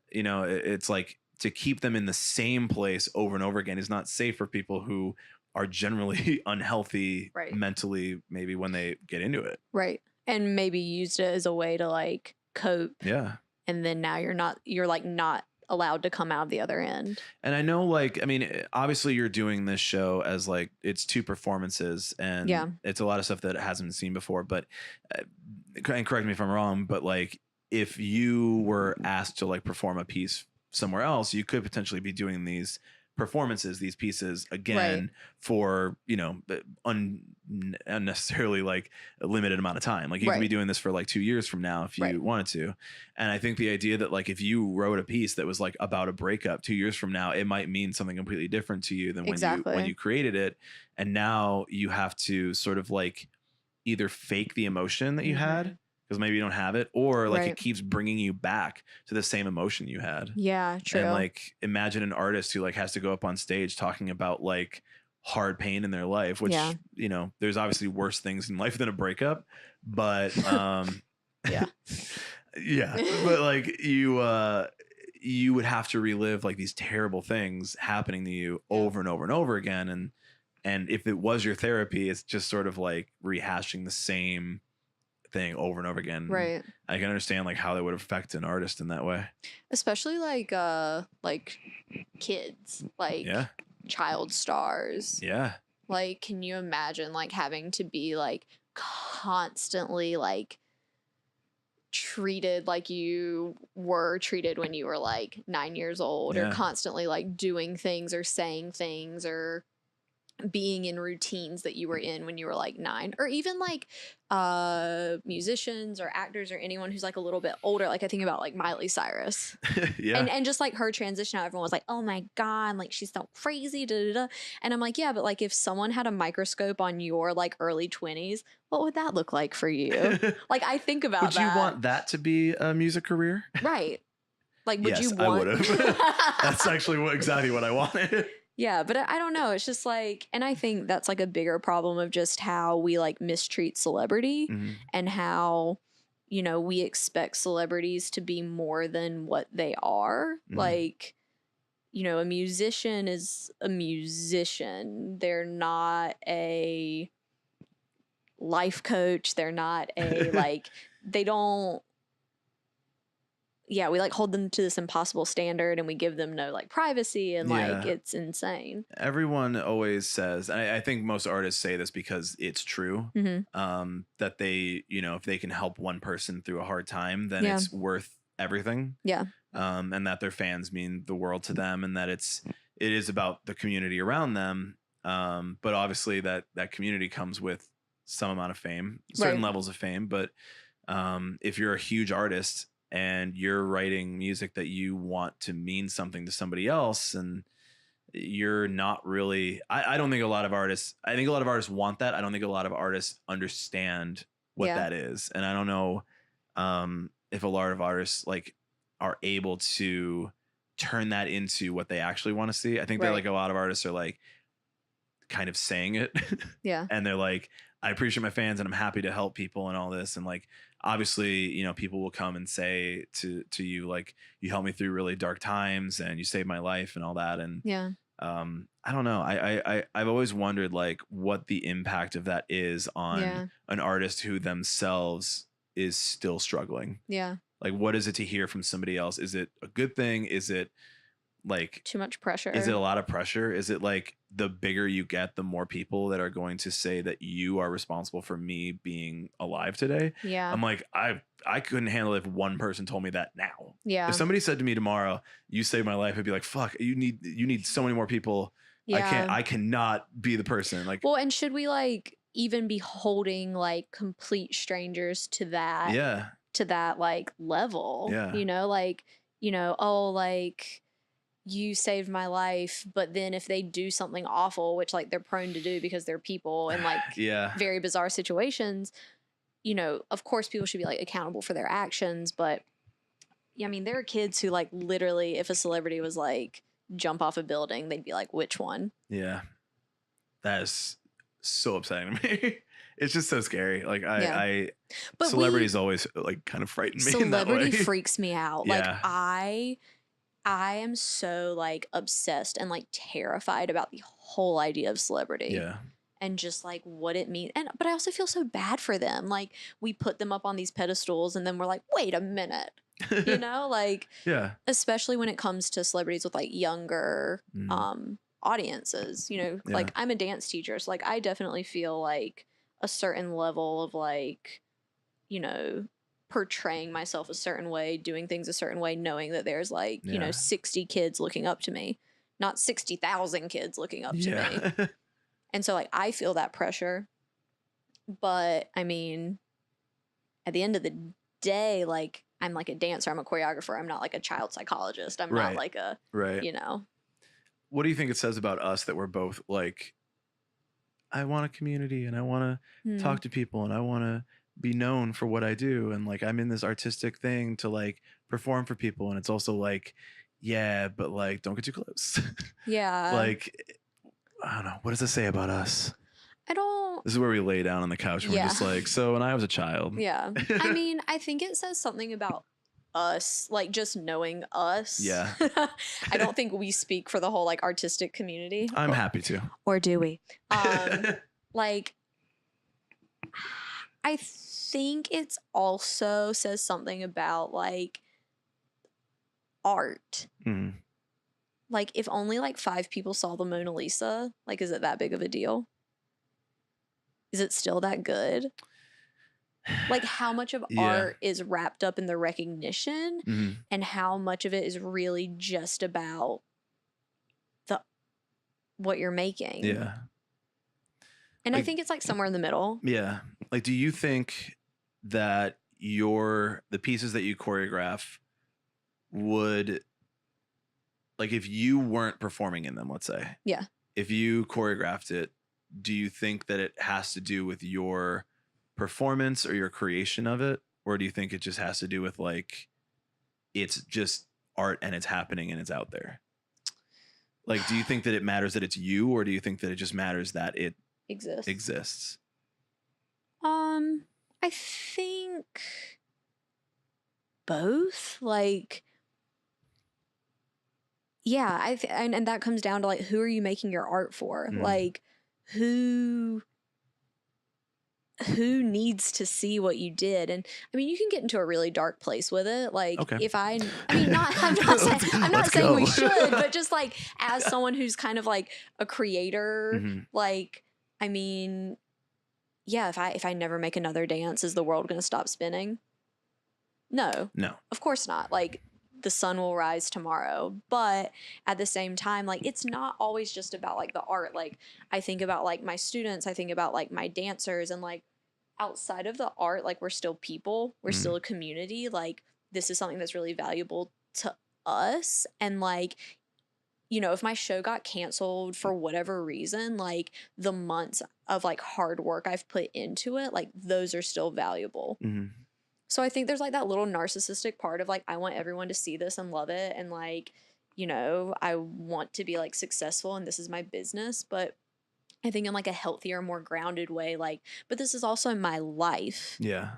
It's like to keep them in the same place over and over again is not safe for people who are generally unhealthy mentally, maybe when they get into it. Right. And maybe used it as a way to like cope. Yeah. And then now you're like not allowed to come out of the other end. And I know, like, I mean, obviously you're doing this show as like it's 2 performances and it's a lot of stuff that hasn't been seen before, but and correct me if I'm wrong, but like if you were asked to like perform a piece somewhere else, you could potentially be doing these performances, these pieces again for, unnecessarily like a limited amount of time. Like you could be doing this for like 2 years from now if you wanted to. And I think the idea that like if you wrote a piece that was like about a breakup 2 years from now, it might mean something completely different to you than when you created it. And now you have to sort of like either fake the emotion that you had, because maybe you don't have it, or like it keeps bringing you back to the same emotion you had. Yeah, true. And like imagine an artist who like has to go up on stage talking about like hard pain in their life, which there's obviously worse things in life than a breakup, but but like you would have to relive like these terrible things happening to you over and over and over again, and if it was your therapy, it's just sort of like rehashing the same thing over and over again. Right. I can understand like how that would affect an artist in that way. Especially like kids, like child stars. Yeah. Like, can you imagine like having to be like constantly like treated like you were treated when you were like 9 years old, or constantly like doing things or saying things or being in routines that you were in when you were like 9, or even like musicians or actors or anyone who's like a little bit older. Like I think about like Miley Cyrus and just like her transition, how everyone was like, oh my God, like she's so crazy, da, da, da. And I'm like, yeah, but like if someone had a microscope on your like early 20s, what would that look like for you? Like I think about would you want that to be a music career? Right. Like would you want I would have. That's actually exactly what I wanted. Yeah, but I don't know. It's just like, and I think that's like a bigger problem of just how we like mistreat celebrity and how, we expect celebrities to be more than what they are. Like, a musician is a musician. They're not a life coach. They're not a like, they don't. Yeah, we like hold them to this impossible standard and we give them no like privacy and like it's insane. Everyone always says, and I think most artists say this because it's true, that they, if they can help one person through a hard time, then it's worth everything. Yeah. And that their fans mean the world to them, and that it is about the community around them. But obviously that community comes with some amount of fame, certain levels of fame. But if you're a huge artist and you're writing music that you want to mean something to somebody else, and you're not really, I don't think a lot of artists, I think a lot of artists want that. I don't think a lot of artists understand what that is. And I don't know if a lot of artists like are able to turn that into what they actually want to see. I think that Right. like a lot of artists are like kind of saying it Yeah. and they're like, I appreciate my fans and I'm happy to help people and all this. And like, obviously, you know, people will come and say to you, like, you helped me through really dark times and you saved my life and all that. And Yeah. I don't know. I've always wondered like what the impact of that is on Yeah. an artist who themselves is still struggling. Yeah. Like, what is it to hear from somebody else? Is it a good thing? Is it like, Too much pressure. is it a lot of pressure? Is it like the bigger you get, the more people that are going to say that you are responsible for me being alive today? Yeah. I'm like, I couldn't handle it if one person told me that now. Yeah. If somebody said to me tomorrow, you saved my life, I'd be like, fuck, you need so many more people. Yeah. I cannot be the person. Like, well, and should we like even be holding like complete strangers to that yeah. like level? Yeah. You know, like, you know, oh, like you saved my life, but then if they do something awful, which like they're prone to do because they're people in like Yeah. very bizarre situations, you know, of course people should be like accountable for their actions, but yeah, I mean, there are kids who like literally if a celebrity was like jump off a building, they'd be like, which one? Yeah. That is so upsetting to me. It's just so scary. Like I But celebrities always like kind of frighten me in that way. Celebrity freaks me out. Like Yeah. I am so like obsessed and like terrified about the whole idea of celebrity. Yeah. And just like what it means. And but I also feel so bad for them. Like we put them up on these pedestals and then we're like, wait a minute. You know, like Yeah. especially when it comes to celebrities with like younger audiences, you know, Yeah. like I'm a dance teacher, so like I definitely feel like a certain level of like, you know, portraying myself a certain way, doing things a certain way, knowing that there's like, you know, 60 kids looking up to me, not 60,000 kids looking up to me. And so like I feel that pressure. But I mean, at the end of the day, like I'm like a dancer, I'm a choreographer, I'm not like a child psychologist. I'm not like a you know. What do you think it says about us that we're both like, I want a community and I want to talk to people and I want to be known for what I do and like I'm in this artistic thing to like perform for people and it's also like, yeah, but like don't get too close. Yeah. Like I don't know. What does it say about us? I don't. This is where we lay down on the couch and we're just like, so when I was a child. Yeah. I mean, I think it says something about us, like just knowing us. Yeah. I don't think we speak for the whole like artistic community. I'm happy to. Or do we? Like, I think it's also says something about like art. Mm. Like if only like 5 people saw the Mona Lisa, like is it that big of a deal? Is it still that good? Like how much of art is wrapped up in the recognition and how much of it is really just about the what you're making? Yeah. And like, I think it's like somewhere in the middle. Yeah. Like, do you think that the pieces that you choreograph would, like, if you weren't performing in them, let's say, Yeah. if you choreographed it, do you think that it has to do with your performance or your creation of it? Or do you think it just has to do with like, it's just art and it's happening and it's out there? Like, do you think that it matters that it's you, or do you think that it just matters that it exists? I think both. Like, yeah, and that comes down to like, who are you making your art for? Like, who needs to see what you did? And I mean, you can get into a really dark place with it. Like, if I mean, I'm not saying we should, but just like as someone who's kind of like a creator, like, I mean, yeah, if I never make another dance, is the world going to stop spinning? No, of course not. Like, the sun will rise tomorrow. But at the same time, like, it's not always just about like the art. Like, I think about like my students, I think about like my dancers, and like outside of the art, like we're still people, we're still a community. Like, this is something that's really valuable to us. And like, you know, if my show got canceled for whatever reason, like the months of like hard work I've put into it, like those are still valuable. So I think there's like that little narcissistic part of like, I want everyone to see this and love it. And like, you know, I want to be like successful and this is my business, but I think in like a healthier, more grounded way, like, but this is also my life. Yeah.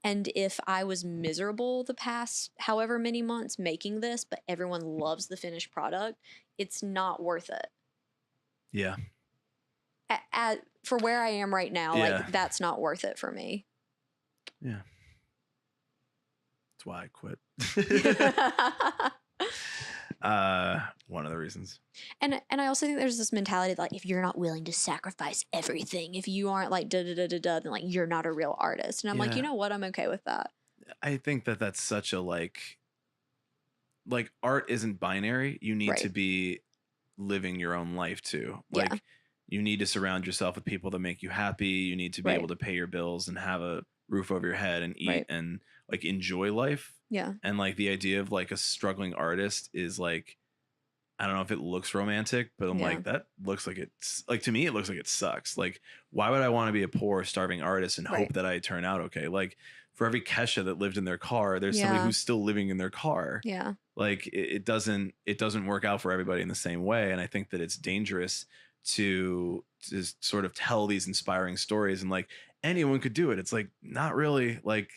And if I was miserable the past however many months making this, but everyone loves the finished product, it's not worth it. Yeah. For where I am right now, Yeah. like that's not worth it for me. Yeah. That's why I quit. One of the reasons. And I also think there's this mentality that, like, if you're not willing to sacrifice everything, if you aren't like da da da da da, then like you're not a real artist. And I'm like, you know what? I'm okay with that. I think that that's such a like art isn't binary. You need to be living your own life too. Like you need to surround yourself with people that make you happy. You need to be able to pay your bills and have a roof over your head and eat and like enjoy life. Yeah. And like the idea of like a struggling artist is like, I don't know if it looks romantic, but I'm like, that looks like it's like, to me, it looks like it sucks. Like, why would I want to be a poor, starving artist and hope that I turn out okay? Like, for every Kesha that lived in their car, there's somebody who's still living in their car. Yeah. Like, it doesn't work out for everybody in the same way. And I think that it's dangerous to sort of tell these inspiring stories and like anyone could do it. It's like, not really. Like,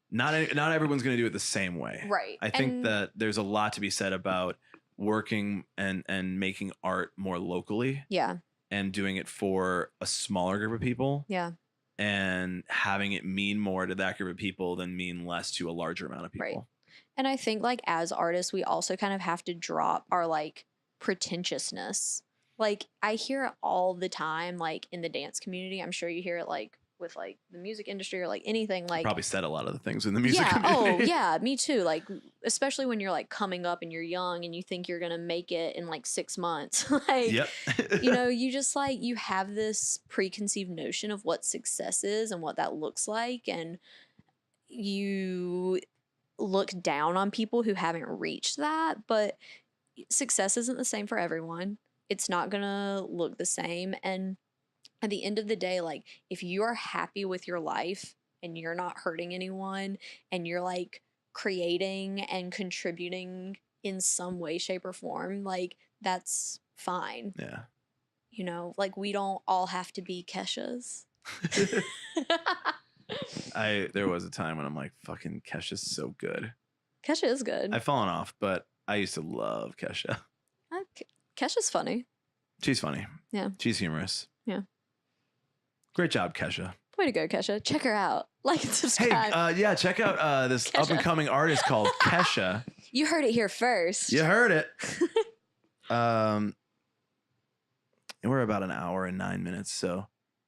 not everyone's going to do it the same way. Right. I think that there's a lot to be said about working and making art more locally. Yeah. And doing it for a smaller group of people. Yeah. And having it mean more to that group of people than mean less to a larger amount of people. Right. And I think like as artists, we also kind of have to drop our like pretentiousness. Like I hear it all the time, like in the dance community. I'm sure you hear it like with like the music industry or like anything. Like probably said a lot of the things in the music community. Oh yeah, me too. Like especially when you're like coming up and you're young and you think you're gonna make it in like 6 months. Like you know, you just like you have this preconceived notion of what success is and what that looks like, and you look down on people who haven't reached that. But success isn't the same for everyone. It's not gonna look the same. And at the end of the day, like if you are happy with your life and you're not hurting anyone and you're like creating and contributing in some way, shape, or form, like that's fine. Yeah. You know, like we don't all have to be Keshas. There was a time when I'm like, fucking Kesha's so good. Kesha is good. I've fallen off, but I used to love Kesha. Kesha's funny. She's funny. Yeah. She's humorous. Yeah. Great job, Kesha. Way to go, Kesha. Check her out. Like and subscribe. Hey, yeah, check out this Kesha. up-and-coming artist called Kesha. You heard it here first. You heard it. We're about an hour and 9 minutes, so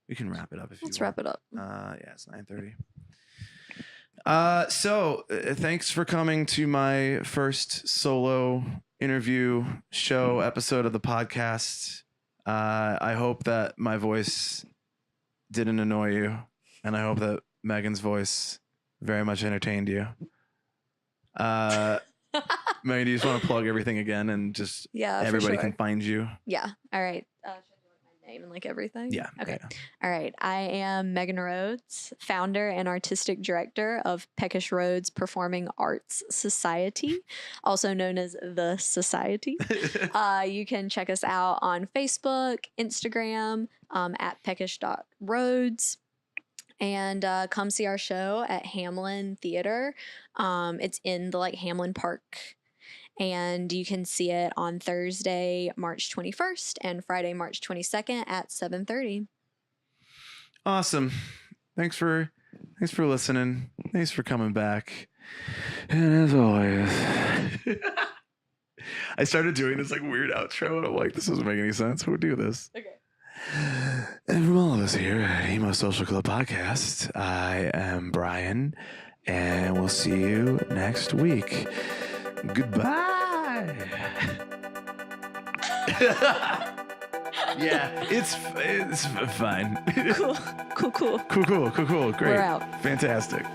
we can wrap it up if Let's you want. wrap it up. Yeah, it's 9:30. So thanks for coming to my first solo interview show episode of the podcast. I hope that my voice didn't annoy you, and I hope that Megan's voice very much entertained you. Megan, do you just want to plug everything again and just everybody can find you? Yeah. All right. Should I do like my name and like everything? Yeah. Okay. Yeah. All right. I am Megan Rhodes, founder and artistic director of Peckish Rhodes Performing Arts Society, also known as The Society. You can check us out on Facebook, Instagram, at peckish.rhodes. And come see our show at Hamlin Theater. It's in the like Hamlin Park. And you can see it on Thursday, March 21st and Friday, March 22nd at 7:30. Awesome. Thanks for listening. Thanks for coming back. And as always, I started doing this like weird outro and I'm like, this doesn't make any sense. Who would do this? Okay. And from all of us here at Emo Social Club Podcast, I am Brian, and we'll see you next week. Goodbye. Yeah, it's fine. Cool. Great. We're out. Fantastic.